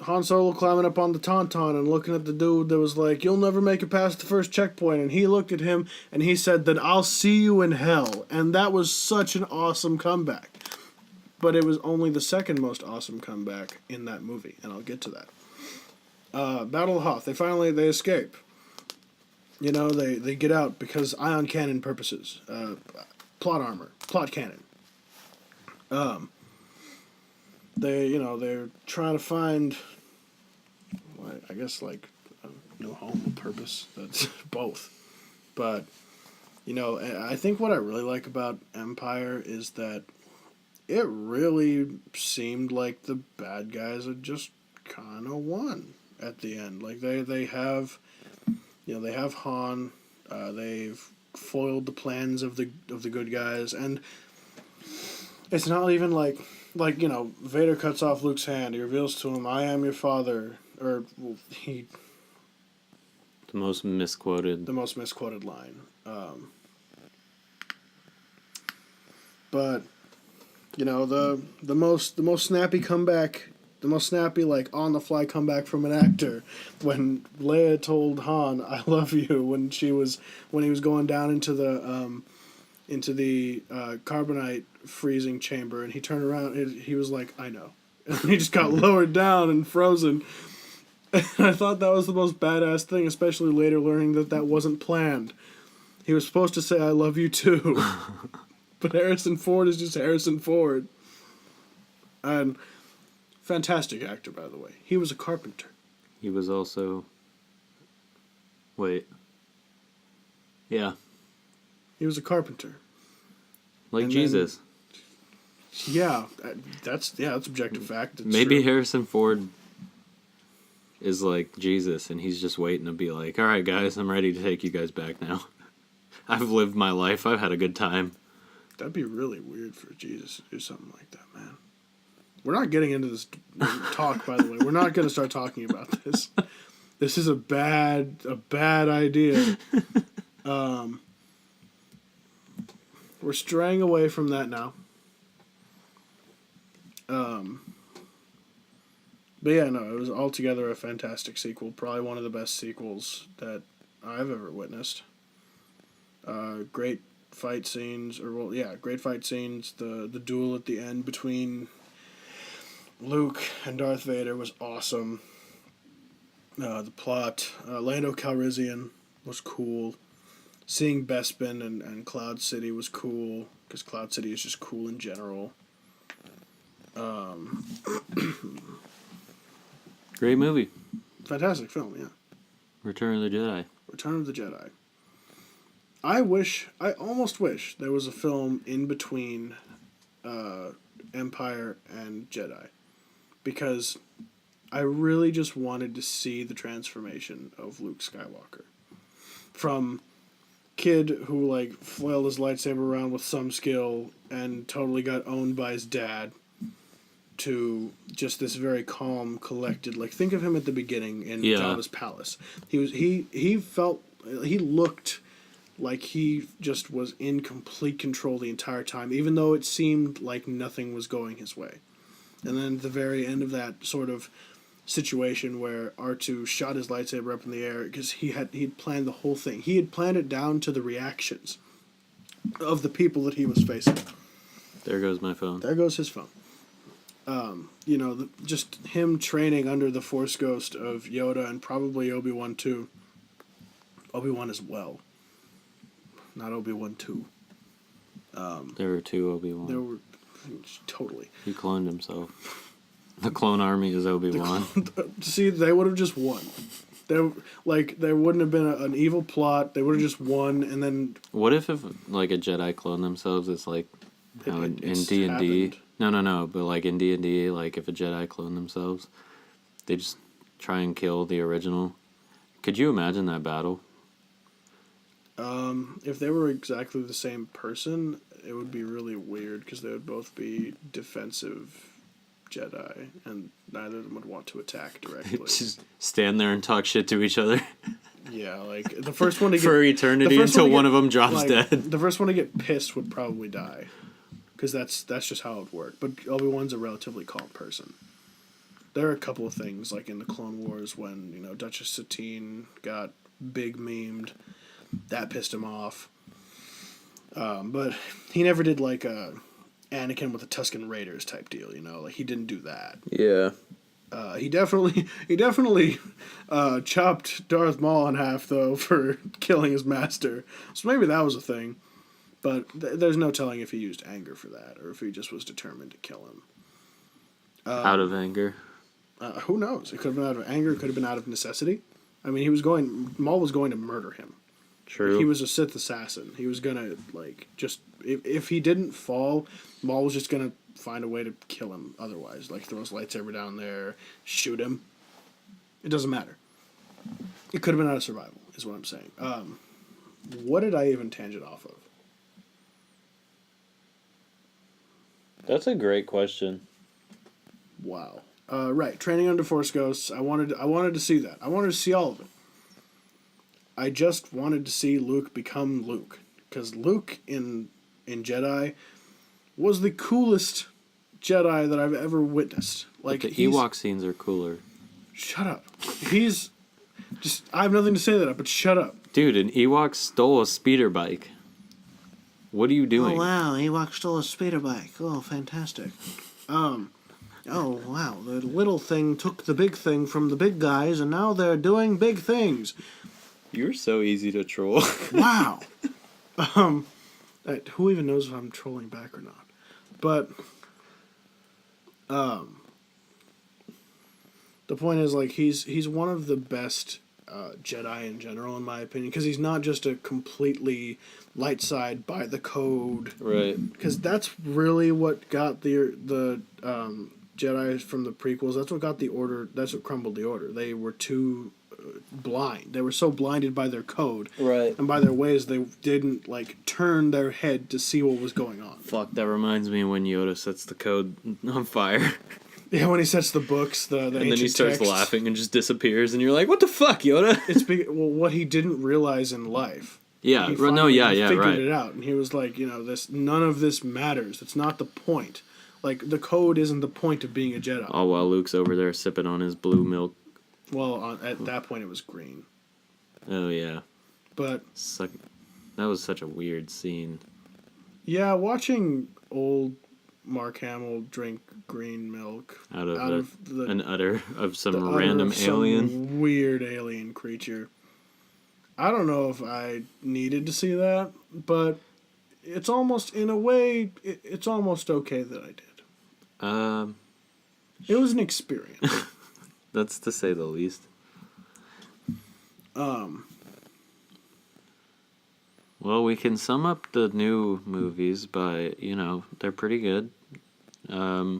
Han Solo climbing up on the Tauntaun and looking at the dude that was like, "You'll never make it past the first checkpoint," and he looked at him and he said, "Then I'll see you in hell." And that was such an awesome comeback. But it was only the second most awesome comeback in that movie, and I'll get to that. Battle of Hoth. They escape. They get out because ion cannon purposes. Plot armor. Plot cannon. They're trying to find, I guess, like, a new home purpose. That's both. But, I think what I really like about Empire is that it really seemed like the bad guys had just kind of won at the end. Like they have, they have Han, they've foiled the plans of the good guys, and it's not even like Vader cuts off Luke's hand. He reveals to him, "I am your father," or the most misquoted line. But the most snappy comeback, the most snappy on the fly comeback from an actor, when Leia told Han, "I love you," when he was going down into the carbonite freezing chamber, and he turned around and he was like, "I know," and he just got lowered down and frozen. And I thought that was the most badass thing, especially later learning that wasn't planned. He was supposed to say, "I love you too." But Harrison Ford is just Harrison Ford. And fantastic actor, by the way. He was a carpenter. He was also... Wait. Yeah. He was a carpenter. Like Jesus. That's objective fact. It's maybe true. Harrison Ford is like Jesus, and he's just waiting to be like, "All right, guys, I'm ready to take you guys back now. I've lived my life. I've had a good time." That'd be really weird for Jesus to do something like that, man. We're not getting into this talk, by the way. We're not going to start talking about this. This is a bad idea. We're straying away from that now. But yeah, no, it was altogether a fantastic sequel. Probably one of the best sequels that I've ever witnessed. Great fight scenes, great fight scenes. The duel at the end between Luke and Darth Vader was awesome. The plot, Lando Calrissian was cool. Seeing Bespin and Cloud City was cool, because Cloud City is just cool in general. Great movie. Fantastic film, yeah. Return of the Jedi. Return of the Jedi. I almost wish there was a film in between Empire and Jedi, because I really just wanted to see the transformation of Luke Skywalker. From kid who flailed his lightsaber around with some skill and totally got owned by his dad, to just this very calm, collected. Think of him at the beginning in Jabba's palace. He looked like he just was in complete control the entire time, even though it seemed like nothing was going his way. And then at the very end of that sort of situation where R2 shot his lightsaber up in the air, because he'd planned the whole thing. He had planned it down to the reactions of the people that he was facing. There goes my phone. There goes his phone. Just him training under the Force Ghost of Yoda, and probably Obi-Wan too. Obi-Wan as well. Not Obi-Wan 2. There were two Obi-Wan. There were... Totally. He cloned himself. The clone army is Obi-Wan. See, they would have just won. There wouldn't have been an evil plot. They would have just won, and then... What if a Jedi clone themselves? It's like in D&D. No. But in D&D, if a Jedi clone themselves, they just try and kill the original. Could you imagine that battle? If they were exactly the same person, it would be really weird, because they would both be defensive Jedi, and neither of them would want to attack directly. Just stand there and talk shit to each other. Yeah, the first one to get... For eternity until one of them drops dead. The first one to get pissed would probably die, because that's just how it would work. But Obi-Wan's a relatively calm person. There are a couple of things, in the Clone Wars, when, Duchess Satine got big memed. That pissed him off. But he never did Anakin with the Tusken Raiders type deal, he didn't do that. Yeah. He definitely chopped Darth Maul in half, though, for killing his master. So maybe that was a thing. But there's no telling if he used anger for that, or if he just was determined to kill him. Out of anger. Who knows? It could have been out of anger. It could have been out of necessity. I mean, Maul was going to murder him. True. He was a Sith assassin. He was gonna just if he didn't fall, Maul was just gonna find a way to kill him otherwise. Like, throw his lightsaber down there, shoot him. It doesn't matter. It could have been out of survival, is what I'm saying. What did I even tangent off of? That's a great question. Wow. Right, training under Force Ghosts. I wanted to see that. I wanted to see all of it. I just wanted to see Luke become Luke. Because Luke in Jedi was the coolest Jedi that I've ever witnessed. Like, but the Ewok scenes are cooler. Shut up. He's just... I have nothing to say to that, but shut up. Dude, an Ewok stole a speeder bike. What are you doing? Oh, wow. Ewok stole a speeder bike. Oh, fantastic. Oh, wow. The little thing took the big thing from the big guys, and now they're doing big things. You're so easy to troll. Wow. Who even knows if I'm trolling back or not? But, the point is, like, he's one of the best Jedi in general, in my opinion, because he's not just a completely light side by the code. Right. Because that's really what got the Jedi from the prequels. That's what got the Order. That's what crumbled the Order. They were too blind. They were so blinded by their code, right, and by their ways, they didn't like turn their head to see what was going on. Fuck, that reminds me when Yoda sets the code on fire. Yeah, when he sets the books, the and then he starts text. laughing and just disappears, and you're like, "What the fuck, Yoda?" It's what he didn't realize in life. Yeah, he figured it out, and he was like, none of this matters. It's not the point. Like, the code isn't the point of being a Jedi. Oh, while Luke's over there sipping on his blue milk. Well, at that point, it was green. Oh, yeah. But... that was such a weird scene. Yeah, watching old Mark Hamill drink green milk... Out of an udder of some random alien. Some weird alien creature. I don't know if I needed to see that, but it's almost, in a way, it's almost okay that I did. It was an experience. That's to say the least. Well, we can sum up the new movies by, they're pretty good. I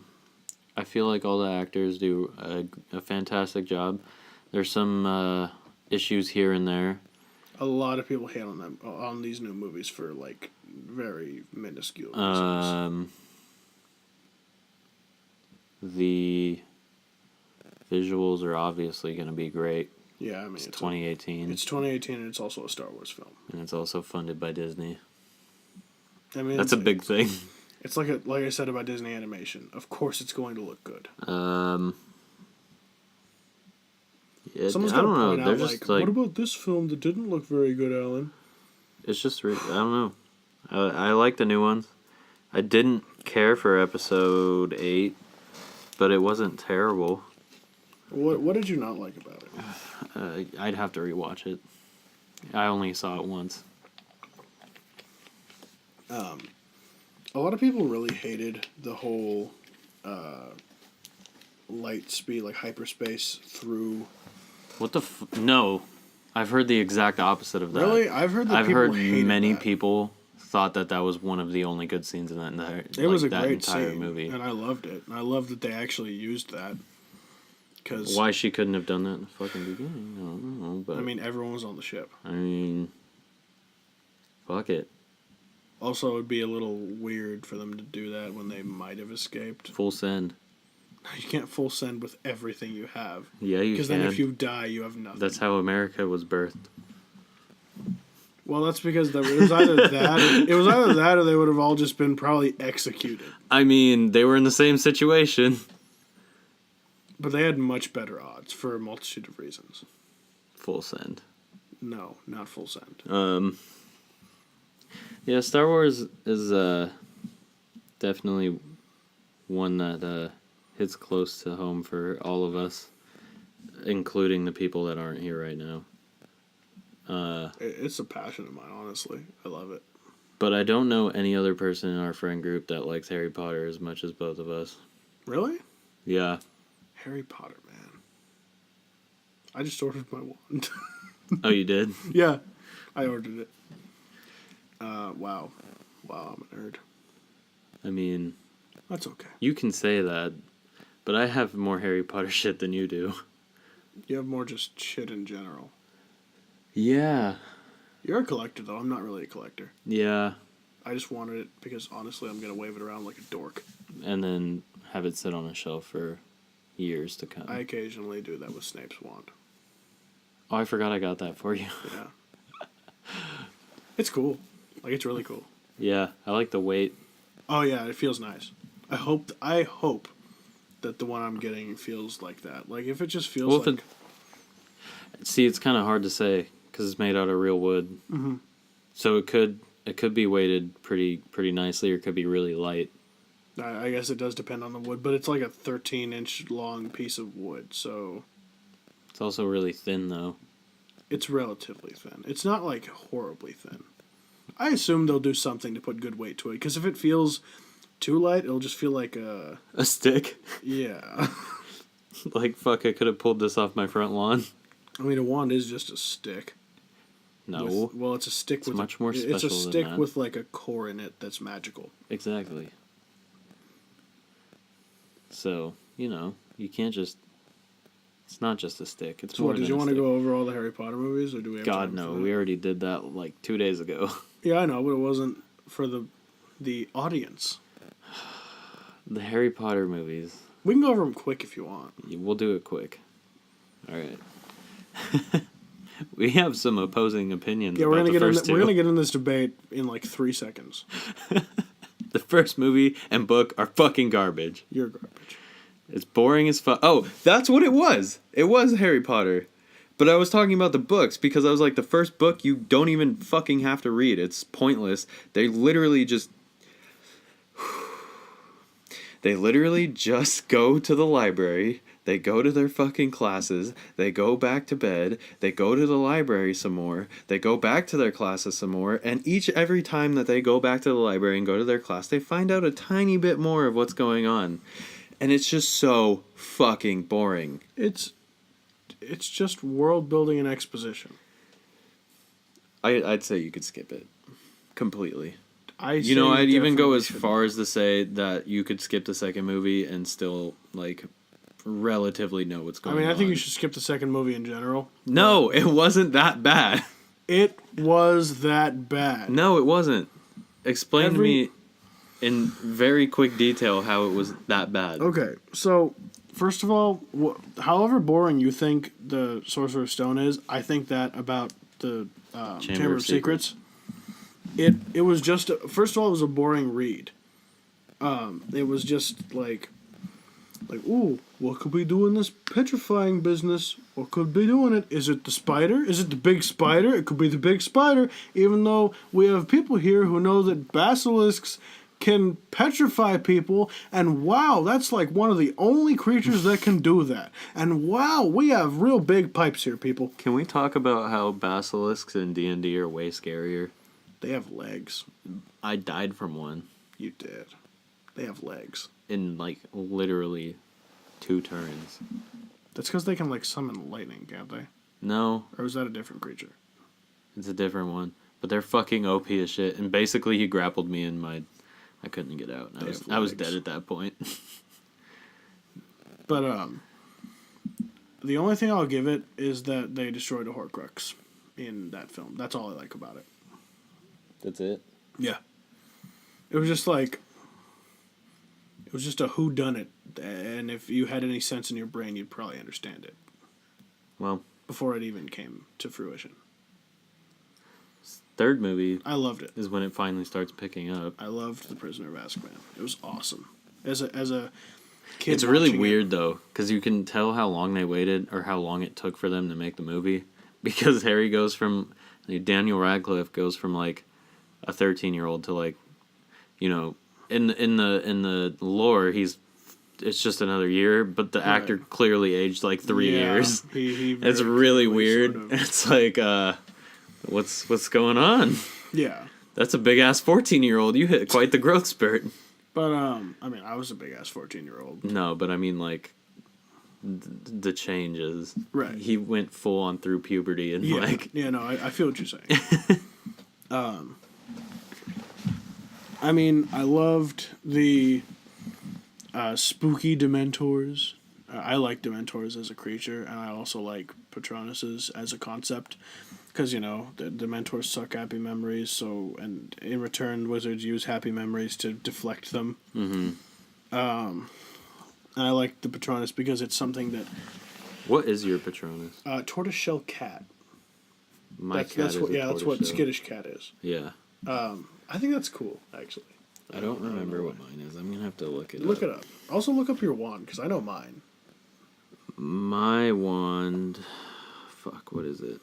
feel like all the actors do a fantastic job. There's some issues here and there. A lot of people hate on these new movies for, like, very minuscule reasons. The visuals are obviously going to be great. Yeah, I mean, it's 2018. It's 2018, and it's also a Star Wars film. And it's also funded by Disney. I mean, that's a big thing. It's like I said about Disney animation. Of course, it's going to look good. Someone's got to point out, like, what about this film that didn't look very good, Alan? It's just, I don't know. I like the new ones. I didn't care for episode 8, but it wasn't terrible. What did you not like about it? I'd have to rewatch it. I only saw it once. A lot of people really hated the whole light speed, like hyperspace through... What the No. I've heard the exact opposite of that. Really? I've heard many people thought that was one of the only good scenes in that entire, it was a great entire scene, movie. And I loved it. And I love that they actually used that. Cause, why she couldn't have done that in the fucking beginning, I don't know. But I mean, everyone was on the ship. I mean, fuck it. Also, it would be a little weird for them to do that when they might have escaped. Full send. You can't full send with everything you have. Yeah, you can. Because then if you die, you have nothing. That's how America was birthed. Well, that's because it was either that or they would have all just been probably executed. I mean, they were in the same situation. But they had much better odds for a multitude of reasons. Full send. No, not full send. Yeah, Star Wars is definitely one that hits close to home for all of us, including the people that aren't here right now. It's a passion of mine, honestly. I love it. But I don't know any other person in our friend group that likes Harry Potter as much as both of us. Really? Yeah. Harry Potter, man. I just ordered my wand. Oh, you did? Yeah, I ordered it. Wow, I'm a nerd. I mean, That's okay. You can say that, but I have more Harry Potter shit than you do. You have more just shit in general. Yeah. You're a collector, though. I'm not really a collector. Yeah. I just wanted it because, honestly, I'm going to wave it around like a dork. And then have it sit on a shelf for years to come. I occasionally do that with Snape's wand. Oh, I forgot I got that for you. Yeah. It's cool. Like, it's really cool. Yeah, I like the weight. Oh, yeah, it feels nice. I hope that the one I'm getting feels like that. Like, if it just feels like... See, it's kind of hard to say, because it's made out of real wood. Mm-hmm. So it could be weighted pretty nicely, or it could be really light. I guess it does depend on the wood, but it's like a 13-inch long piece of wood, so... It's also really thin, though. It's relatively thin. It's not, like, horribly thin. I assume they'll do something to put good weight to it, because if it feels too light, it'll just feel like a... A stick? Yeah. Like, fuck, I could have pulled this off my front lawn. I mean, a wand is just a stick. No. Well, it's a stick with... It's much more special than that. It's a stick with, like, a core in it that's magical. Exactly. So, you can't just... It's not just a stick. It's more than a stick. Did you want to go over all the Harry Potter movies, or do we have God, no. We already did that, 2 days ago. Yeah, I know, but it wasn't for the audience. The Harry Potter movies. We can go over them quick if you want. We'll do it quick. All right. We have some opposing opinions. Yeah, we're gonna get in this debate in 3 seconds. The first movie and book are fucking garbage. You're garbage. It's boring as fuck. Oh, that's what it was. It was Harry Potter. But I was talking about the books because I was like, the first book you don't even fucking have to read. It's pointless. They literally just go to the library. They go to their fucking classes. They go back to bed. They go to the library some more. They go back to their classes some more. And every time that they go back to the library and go to their class, they find out a tiny bit more of what's going on. And it's just so fucking boring. It's just world building and exposition. I'd say you could skip it completely. I'd even go as far as to say that you could skip the second movie and still relatively know what's going on. I think you should skip the second movie in general. No, it wasn't that bad. It was that bad. No, it wasn't. Explain to me in very quick detail how it was that bad. Okay, so first of all, however boring you think the Sorcerer's Stone is, I think that about the Chamber of Secrets. It was just first of all, it was a boring read. It was just like, ooh, what could we do in this petrifying business? What could be doing it? Is it the spider? Is it the big spider? It could be the big spider, even though we have people here who know that basilisks can petrify people, and wow, that's one of the only creatures that can do that. And wow, we have real big pipes here, people. Can we talk about how basilisks in D&D are way scarier? They have legs. I died from one. You did. They have legs. In, literally 2 turns. That's because they can, summon lightning, can't they? No. Or is that a different creature? It's a different one. But they're fucking OP as shit. And basically he grappled me in my... I couldn't get out. I was dead at that point. But, the only thing I'll give it is that they destroyed a Horcrux in that film. That's all I like about it. That's it? Yeah. It was just it was just a whodunit, and if you had any sense in your brain, you'd probably understand it. Well. Before it even came to fruition. Third movie. I loved it. Is when it finally starts picking up. I loved The Prisoner of Azkaban. It was awesome. As a kid, it's really weird though, because you can tell how long they waited or how long it took for them to make the movie, because Harry goes from Daniel Radcliffe goes from a 13-year-old to in the lore it's just another year, but the actor clearly aged 3 years. It's really weird. Sort of. It's what's going on? Yeah. That's a big ass 14-year-old. You hit quite the growth spurt. But I was a big ass 14-year-old. No, but I mean the changes. Right. He went full on through puberty and I feel what you're saying. I loved the spooky Dementors. I like Dementors as a creature, and I also like Patronuses as a concept. Because, the Dementors suck happy memories, and in return, wizards use happy memories to deflect them. Mm-hmm. And I like the Patronus because it's something that... What is your Patronus? Tortoiseshell cat. That's what Skittish cat is. Yeah. I think that's cool, actually. I don't remember what mine is. I'm going to have to look it up. Look it up. Also look up your wand, because I know mine. My wand... Fuck, what is it?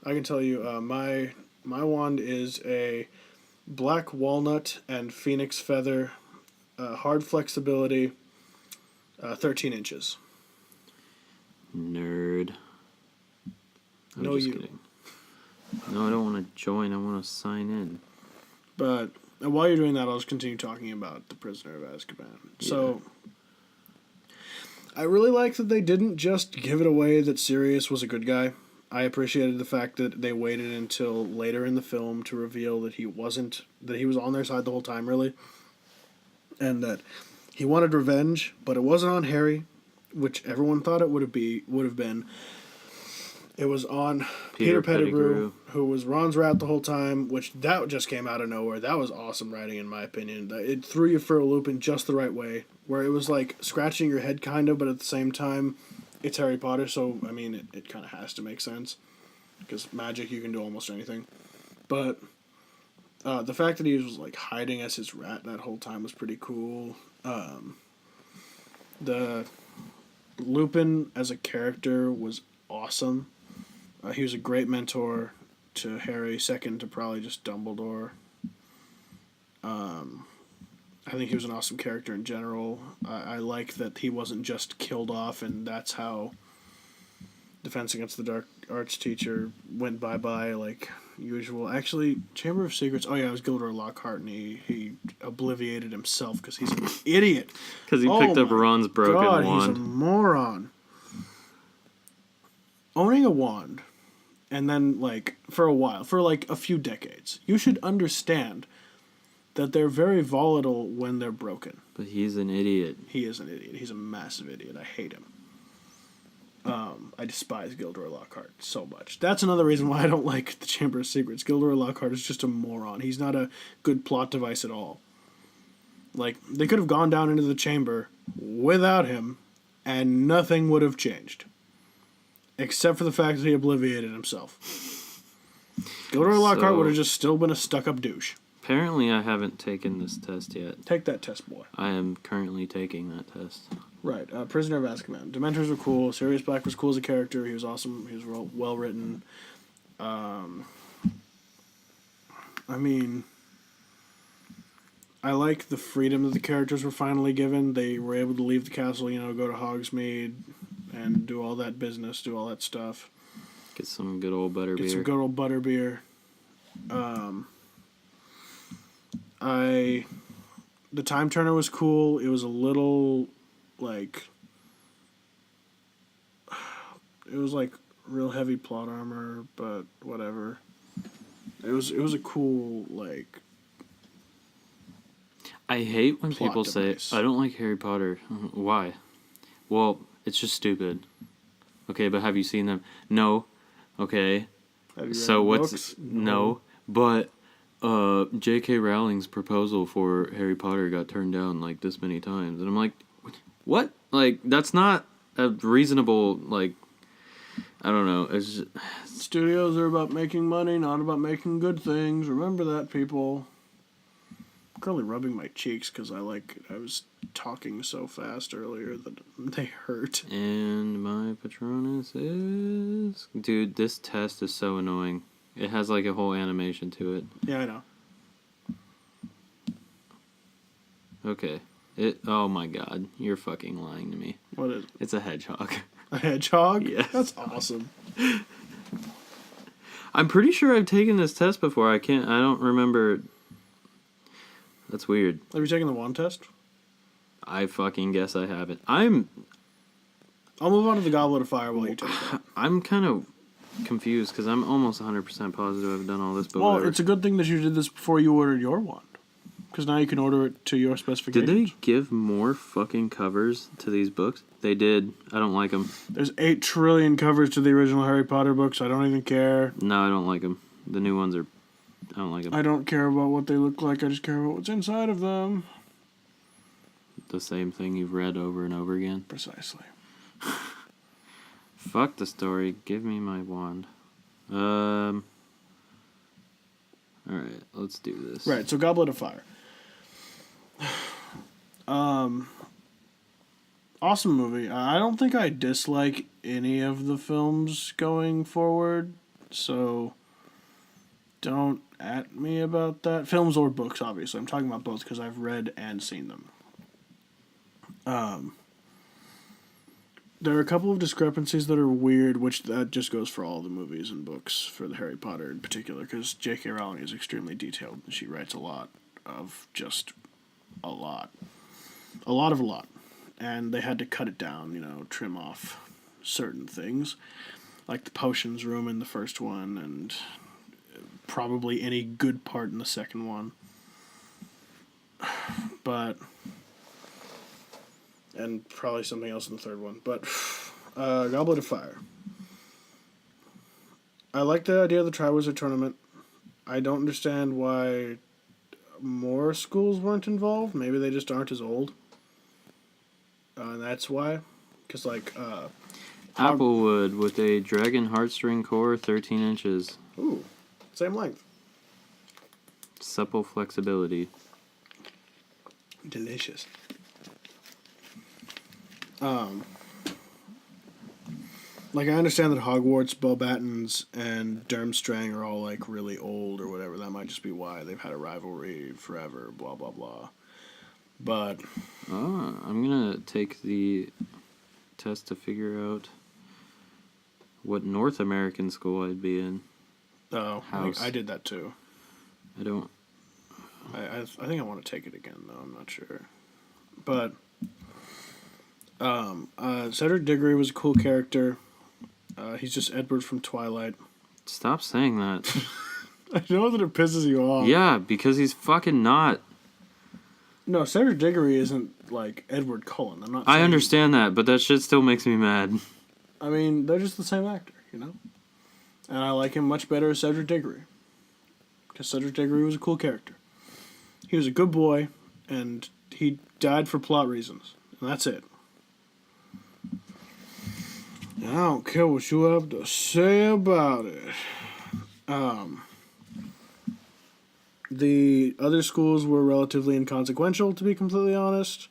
I can tell you, my wand is a black walnut and phoenix feather, hard flexibility, 13 inches. Nerd. No, you. Kidding. No, I don't want to join. I want to sign in. But while you're doing that, I'll just continue talking about the Prisoner of Azkaban. Yeah. So, I really like that they didn't just give it away that Sirius was a good guy. I appreciated the fact that they waited until later in the film to reveal that he wasn't, that he was on their side the whole time, really. And that he wanted revenge, but it wasn't on Harry, which everyone thought it would have been. It was on Peter Pettigrew, who was Ron's rat the whole time, which that just came out of nowhere. That was awesome writing, in my opinion. It threw you for a loop in just the right way, where it was like scratching your head kind of, but at the same time, it's Harry Potter, so, I mean, it kind of has to make sense. Because magic, you can do almost anything. But the fact that he was, like, hiding as his rat that whole time was pretty cool. The Lupin as a character was awesome. He was a great mentor to Harry, second to probably just Dumbledore. I think he was an awesome character in general. I like that he wasn't just killed off, and that's how Defense Against the Dark Arts teacher went bye-bye like usual. Actually, Chamber of Secrets, it was Gilderoy Lockhart, and he obliviated himself because he's an idiot. Because he picked up Ron's broken wand. He's a moron. Owning a wand, and then, for a while, for, a few decades, you should understand that they're very volatile when they're broken. But he's an idiot. He is an idiot. He's a massive idiot. I hate him. I despise Gilderoy Lockhart so much. That's another reason why I don't like the Chamber of Secrets. Gilderoy Lockhart is just a moron. He's not a good plot device at all. They could have gone down into the chamber without him, and nothing would have changed. Except for the fact that he obliviated himself. Gilderoy Lockhart would have just still been a stuck-up douche. Apparently, I haven't taken this test yet. Take that test, boy. I am currently taking that test. Right. Prisoner of Azkaban. Dementors were cool. Sirius Black was cool as a character. He was awesome. He was well written. I like the freedom that the characters were finally given. They were able to leave the castle, go to Hogsmeade and do all that business, do all that stuff. Get some good old butterbeer. The Time Turner was cool. It was a little, it was, real heavy plot armor, but whatever. It was a cool, I hate when people say, I don't like Harry Potter. Why? Well, it's just stupid. Okay, but have you seen them? No. Okay. Have you read so what's... books? No. But... J.K. Rowling's proposal for Harry Potter got turned down this many times, and I'm like, what? That's not a reasonable I don't know. It's just... Studios are about making money, not about making good things. Remember that, people. I'm currently rubbing my cheeks because I was talking so fast earlier that they hurt. And my Patronus is... Dude, this test is so annoying. It has a whole animation to it. Yeah, I know. Okay. Oh my god, you're fucking lying to me. What is it? It's a hedgehog. A hedgehog? Yes. That's awesome. I'm pretty sure I've taken this test before. I don't remember. That's weird. Have you taken the wand test? I fucking guess I haven't. I'll move on to the Goblet of Fire while you take that. I'm kind of confused because I'm almost 100% positive I've done all this. But well, it's a good thing that you did this before you ordered your wand. Because now you can order it to your specifications. Did they give more fucking covers to these books? They did. I don't like them. There's 8 trillion covers to the original Harry Potter books. I don't even care. No, I don't like them. The new ones are... I don't like them. I don't care about what they look like. I just care about what's inside of them. The same thing you've read over and over again? Precisely. Fuck the story. Give me my wand. Alright, let's do this. Right, so Goblet of Fire. Awesome movie. I don't think I dislike any of the films going forward, so don't at me about that. Films or books, obviously. I'm talking about both because I've read and seen them. There are a couple of discrepancies that are weird, which that just goes for all the movies and books for the Harry Potter in particular, because J.K. Rowling is extremely detailed, and she writes a lot of just a lot. A lot of a lot. And they had to cut it down, trim off certain things, like the potions room in the first one, and probably any good part in the second one. But... and probably something else in the third one. But Goblet of Fire. I like the idea of the Triwizard Tournament. I don't understand why more schools weren't involved. Maybe they just aren't as old. And that's why. Because, Applewood with a dragon heartstring core, 13 inches. Ooh, same length. Supple flexibility. Delicious. I understand that Hogwarts, Beauxbatons, and Durmstrang are all, really old or whatever. That might just be why they've had a rivalry forever, blah, blah, blah. But... I'm gonna take the test to figure out what North American school I'd be in. Oh, I did that too. I don't... I think I want to take it again, though. I'm not sure. But... Cedric Diggory was a cool character. He's just Edward from Twilight. Stop saying that. I know that it pisses you off. Yeah, because he's fucking not. No, Cedric Diggory isn't like Edward Cullen. I'm not. I understand that, but that shit still makes me mad. I mean, they're just the same actor, And I like him much better as Cedric Diggory. Because Cedric Diggory was a cool character. He was a good boy, and he died for plot reasons. And that's it. I don't care what you have to say about it. The other schools were relatively inconsequential, to be completely honest.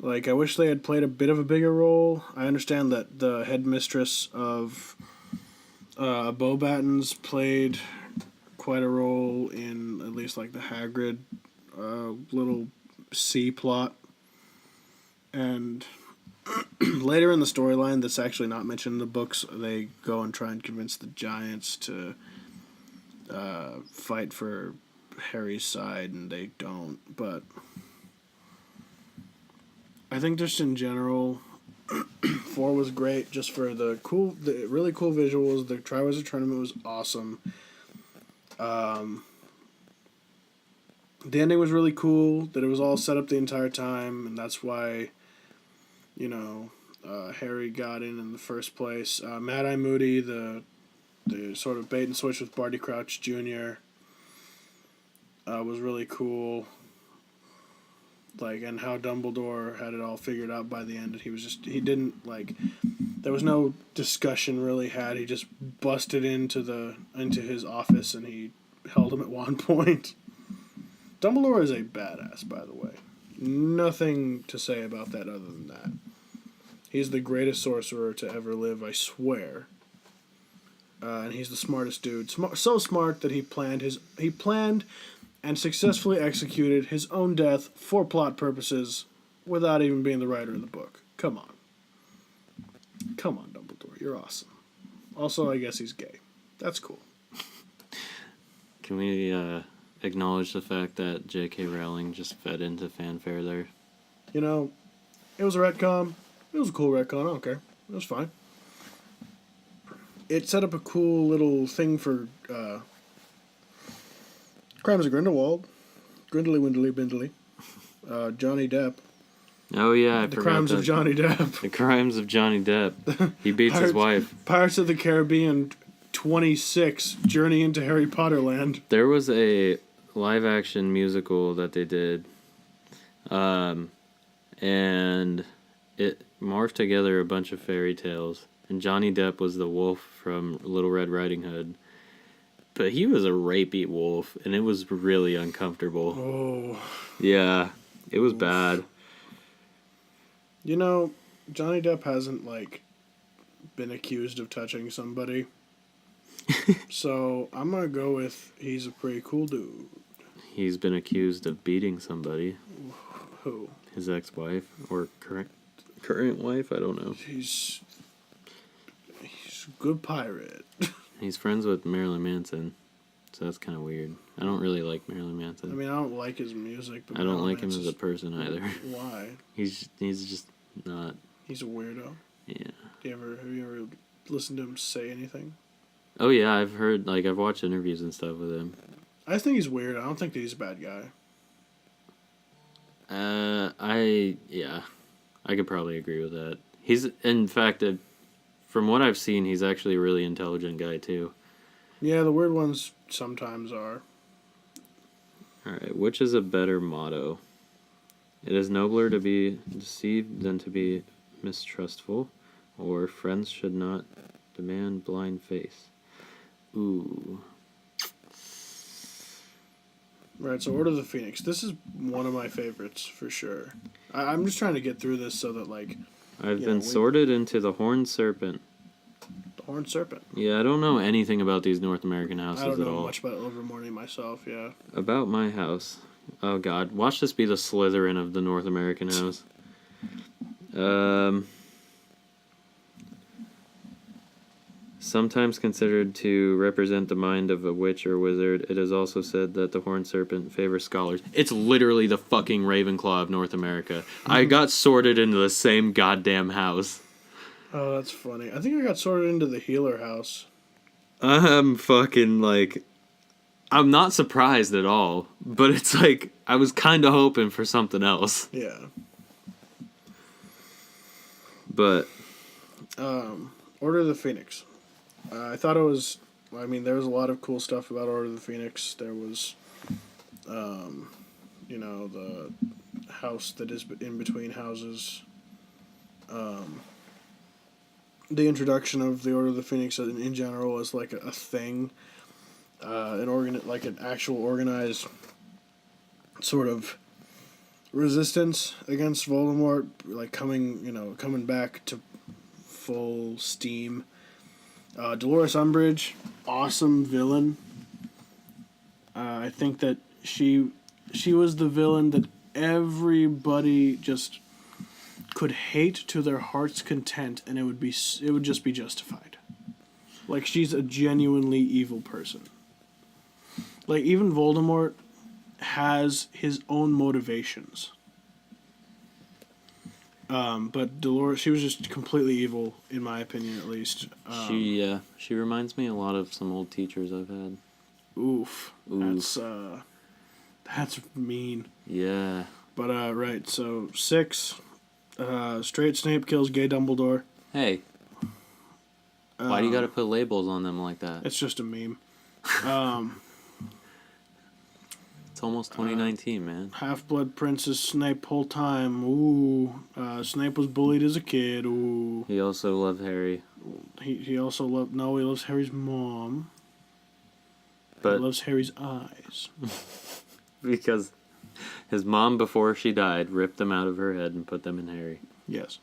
I wish they had played a bit of a bigger role. I understand that the headmistress of Beauxbatons played quite a role in at least, the Hagrid little C plot. And... later in the storyline that's actually not mentioned in the books, they go and try and convince the Giants to fight for Harry's side, and they don't. But I think just in general, 4 was great just for the really cool visuals. The Triwizard Tournament was awesome. The ending was really cool, that it was all set up the entire time, and that's why... Harry got in the first place. Mad-Eye Moody, the sort of bait and switch with Barty Crouch Jr. Was really cool. And how Dumbledore had it all figured out by the end. And he didn't, there was no discussion really had. He just busted into his office and he held him at one point. Dumbledore is a badass, by the way. Nothing to say about that other than that. He's the greatest sorcerer to ever live, I swear. And he's the smartest dude. So smart that he planned and successfully executed his own death for plot purposes without even being the writer of the book. Come on. Come on, Dumbledore. You're awesome. Also, I guess he's gay. That's cool. Can we acknowledge the fact that J.K. Rowling just fed into fanfare there? It was a retcon. It was a cool retcon. I don't care. It was fine. It set up a cool little thing for Crimes of Grindelwald. Grindly Windly Bindly. Johnny Depp. Oh yeah, The Crimes of Johnny Depp. The Crimes of Johnny Depp. He beats his wife. Pirates of the Caribbean 26, Journey into Harry Potter Land. There was a live-action musical that they did, and it morphed together a bunch of fairy tales. And Johnny Depp was the wolf from Little Red Riding Hood. But he was a rapey wolf, and it was really uncomfortable. Oh. Yeah, it was bad. You know, Johnny Depp hasn't, been accused of touching somebody. So, I'm gonna go with he's a pretty cool dude. He's been accused of beating somebody. Who? His ex-wife, or current wife, I don't know. He's a good pirate. He's friends with Marilyn Manson, so that's kind of weird. I don't really like Marilyn Manson. I mean, I don't like his music, but I don't like him as a person either. Why? He's just not. He's a weirdo. Yeah. Have you ever listened to him say anything? Oh yeah, I've watched interviews and stuff with him. I just think he's weird. I don't think that he's a bad guy. I could probably agree with that. He's, in fact, from what I've seen, he's actually a really intelligent guy too. Yeah, the weird ones sometimes are. Alright, which is a better motto? It is nobler to be deceived than to be mistrustful, or friends should not demand blind faith. Ooh. Right, so Order of the Phoenix. This is one of my favorites, for sure. I'm just trying to get through this so that, I've been sorted into the Horned Serpent. The Horned Serpent? Yeah, I don't know anything about these North American houses at all. I don't know much about Ilvermorny myself, yeah. About my house. Oh, God. Watch this be the Slytherin of the North American house. Sometimes considered to represent the mind of a witch or wizard, it is also said that the horned serpent favors scholars. It's literally the fucking Ravenclaw of North America. I got sorted into the same goddamn house. Oh, that's funny. I think I got sorted into the healer house. I'm not surprised at all, but it's I was kind of hoping for something else. Yeah. But Order of the Phoenix. I thought it was... I mean, there was a lot of cool stuff about Order of the Phoenix. There was, the house that is in between houses. The introduction of the Order of the Phoenix in general as, a thing. An actual organized sort of resistance against Voldemort, coming back to full steam. Dolores Umbridge, awesome villain. I think that she was the villain that everybody just could hate to their heart's content, and it would just be justified. She's a genuinely evil person. Even Voldemort has his own motivations. But Dolores, she was just completely evil, in my opinion, at least. She reminds me a lot of some old teachers I've had. Oof. That's mean. Yeah. But, right, so 6, straight Snape kills gay Dumbledore. Hey. Why do you gotta put labels on them like that? It's just a meme. It's almost 2019, man. Half-Blood Prince is Snape whole time. Ooh. Snape was bullied as a kid. Ooh. He also loved Harry. He also loved... No, he loves Harry's mom. But he loves Harry's eyes. Because his mom, before she died, ripped them out of her head and put them in Harry. Yes.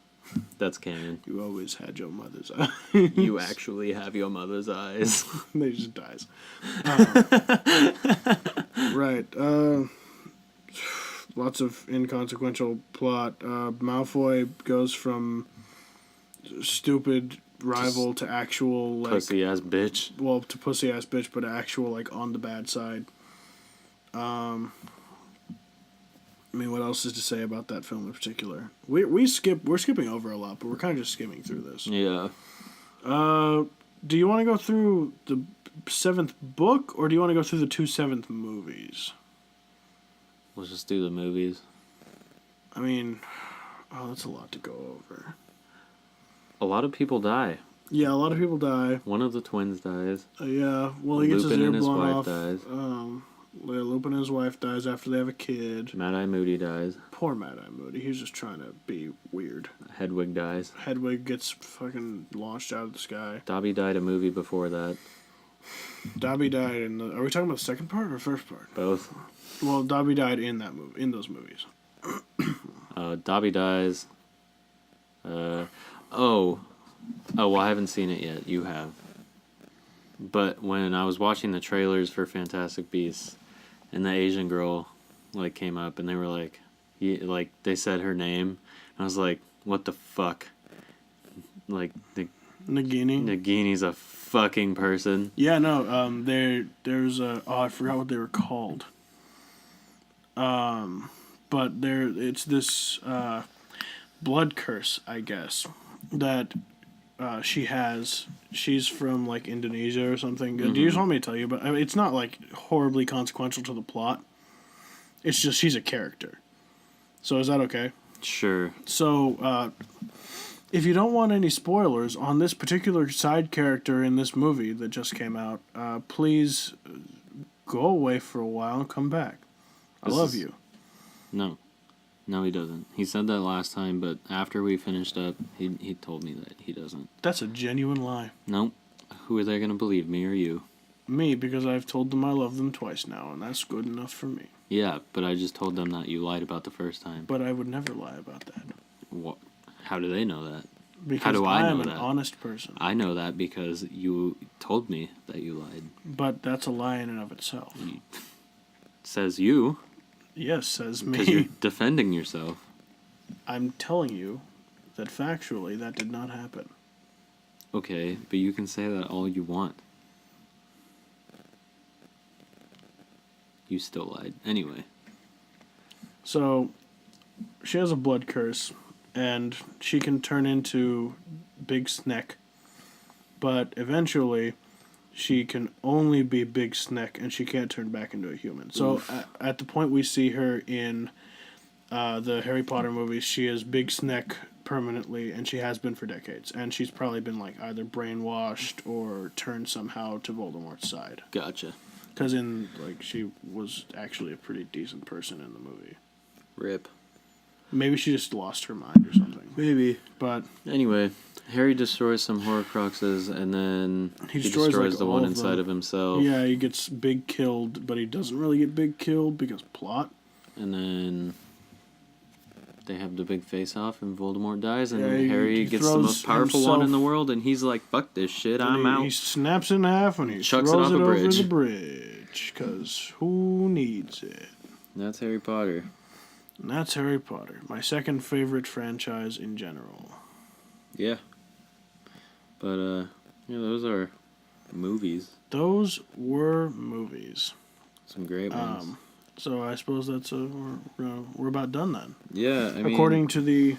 That's canon. You always had your mother's eyes. You actually have your mother's eyes. They just dies. Right. Lots of inconsequential plot. Malfoy goes from stupid rival to actual pussy-ass bitch. Well, to pussy-ass bitch, but actual on the bad side. I mean, what else is to say about that film in particular? We're skipping over a lot, but we're kind of just skimming through this. Yeah. Do you want to go through the 7th book, or do you want to go through the 2 7th movies? Let's just do the movies. I mean, that's a lot to go over. A lot of people die. Yeah, a lot of people die. One of the twins dies. Yeah, well, he gets his ear blown off. Lupin and his wife dies. Lupin and his wife dies after they have a kid. Mad-Eye Moody dies. Poor Mad-Eye Moody. He's just trying to be weird. Hedwig dies. Hedwig gets fucking launched out of the sky. Dobby died a movie before that. Dobby died in the... Are we talking about the second part or first part? Both. Well, Dobby died in that movie, in those movies. Dobby dies. Oh, well, I haven't seen it yet. You have. But when I was watching the trailers for Fantastic Beasts, and the Asian girl, like, came up, and they were like, they said her name, and I was like, what the fuck? Like, Nagini? Nagini's a fucking person. Yeah, no, there's a... Oh, I forgot what they were called. But it's this, blood curse, I guess, that... she has. She's from, like, Indonesia or something. Mm-hmm. Do you just want me to tell you? But I mean, it's not, like, horribly consequential to the plot. It's just she's a character. So is that okay? Sure. So, if you don't want any spoilers on this particular side character in this movie that just came out, please go away for a while and come back. I love you. No. No, he doesn't. He said that last time, but after we finished up, he told me that he doesn't. That's a genuine lie. Nope. Who are they going to believe, me or you? Me, because I've told them I love them twice now, and that's good enough for me. Yeah, but I just told them that you lied about the first time. But I would never lie about that. What? How do they know that? Because how do I know am that? An honest person. I know that because you told me that you lied. But that's a lie in and of itself. Says you. Yes, says me. Because you're defending yourself. I'm telling you that factually that did not happen. Okay, but you can say that all you want. You still lied. Anyway. So, she has a blood curse, and she can turn into Big Sneck. But eventually, she can only be Big Sneck, and she can't turn back into a human. So, at the point we see her in the Harry Potter movies, she is Big Sneck permanently, and she has been for decades. And she's probably been, like, either brainwashed or turned somehow to Voldemort's side. Gotcha. Because she was actually a pretty decent person in the movie. Rip. Maybe she just lost her mind or something. Maybe. But anyway, Harry destroys some Horcruxes, and then he destroys the one inside of himself. Yeah, he gets Big killed, but he doesn't really get Big killed because plot. And then they have the big face-off, and Voldemort dies, and Harry he gets the most powerful one in the world, and he's like, fuck this shit, I'm out. He snaps in half, and he chucks throws it off over the bridge, because who needs it? That's Harry Potter. And that's Harry Potter, my second favorite franchise in general. Yeah. But, those are movies. Those were movies. Some great ones. So I suppose that's we're about done then. Yeah, I mean, according to the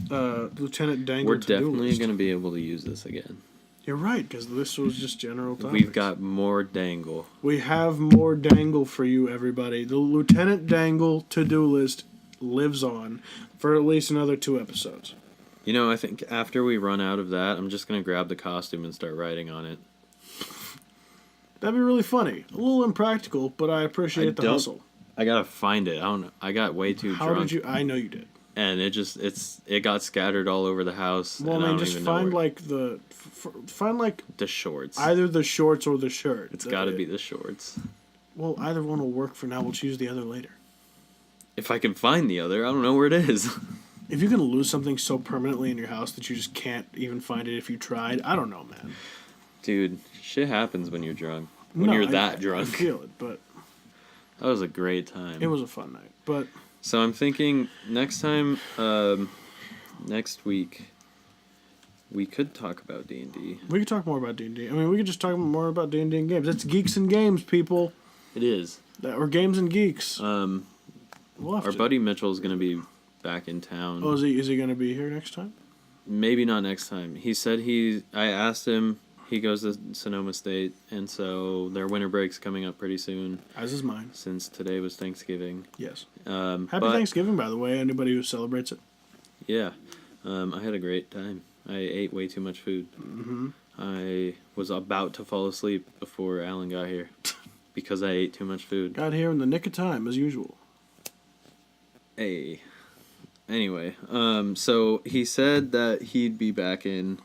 Lieutenant Dangle. We're definitely going to be able to use this again. You're right, because this was just general topics. We've got more Dangle. We have more Dangle for you, everybody. The Lieutenant Dangle to-do list lives on for at least another 2 episodes. You know, I think after we run out of that, I'm just going to grab the costume and start writing on it. That'd be really funny. A little impractical, but I appreciate the hustle. I gotta find it. I don't know. I got way too drunk. How did you? I know you did. And it got scattered all over the house. Well, and just find the shorts. Either the shorts or the shirt. It's got to be the shorts. Well, either one will work for now. We'll choose the other later. If I can find the other, I don't know where it is. If you're gonna lose something so permanently in your house that you just can't even find it if you tried, I don't know, man. Dude, shit happens when you're drunk. When you're that drunk. I feel it, but that was a great time. It was a fun night, but so I'm thinking next time, next week, we could talk about D&D. We could talk more about D&D. I mean, we could just talk more about D&D and games. It's Geeks and Games, people. It is. Or Games and Geeks. Our buddy Mitchell's going to be back in town. Oh, is he going to be here next time? Maybe not next time. He said I asked him He goes to Sonoma State, and so their winter break's coming up pretty soon. As is mine. Since today was Thanksgiving. Yes. Happy Thanksgiving, by the way, anybody who celebrates it. Yeah. I had a great time. I ate way too much food. Mm-hmm. I was about to fall asleep before Alan got here because I ate too much food. Got here in the nick of time, as usual. Hey. Anyway, so he said that he'd be back in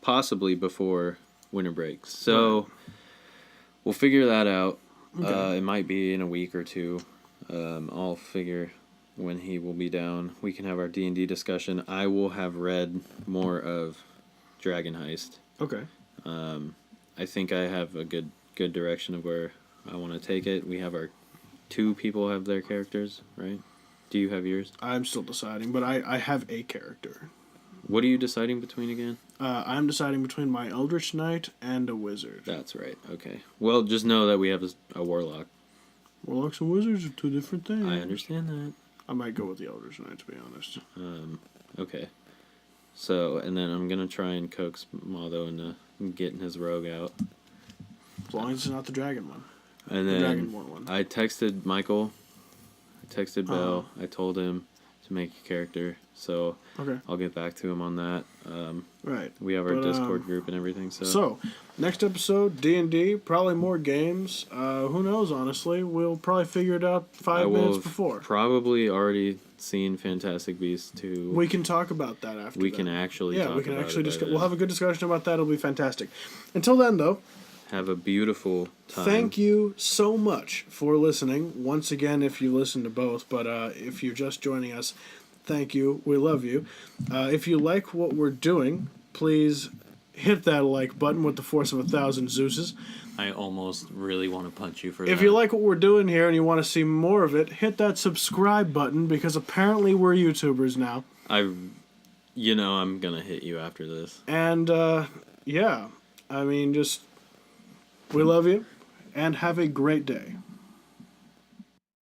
possibly before winter breaks. So we'll figure that out. Okay. It might be in a week or two. I'll figure when he will be down. We can have our D&D discussion. I will have read more of Dragon Heist. Okay. I think I have a good direction of where I want to take it. We have our 2 people have their characters, right? Do you have yours? I'm still deciding, but I have a character. What are you deciding between again? I'm deciding between my Eldritch Knight and a Wizard. That's right. Okay. Well, just know that we have a Warlock. Warlocks and Wizards are 2 different things. I understand that. I might go with the Eldritch Knight, to be honest. Okay. So, and then I'm going to try and coax Motho into getting his rogue out. As long as it's not the dragon one. And then Dragonborn one. I texted Michael. I texted Belle. I told him to make a character. So I'll get back to him on that. Right. We have our Discord group and everything. So next episode, D&D, probably more games. Who knows, honestly. We'll probably figure it out 5 minutes before. Probably already seen Fantastic Beasts 2. We can talk about that after we can actually talk we can about actually it. We'll have a good discussion about that. It'll be fantastic. Until then, though, have a beautiful time. Thank you so much for listening. Once again, if you listen to both, but if you're just joining us, thank you. We love you. If you like what we're doing, please hit that like button with the force of 1,000 Zeuses. I almost really want to punch you for that. If you like what we're doing here and you want to see more of it, hit that subscribe button because apparently we're YouTubers now. I'm going to hit you after this. And, we love you and have a great day.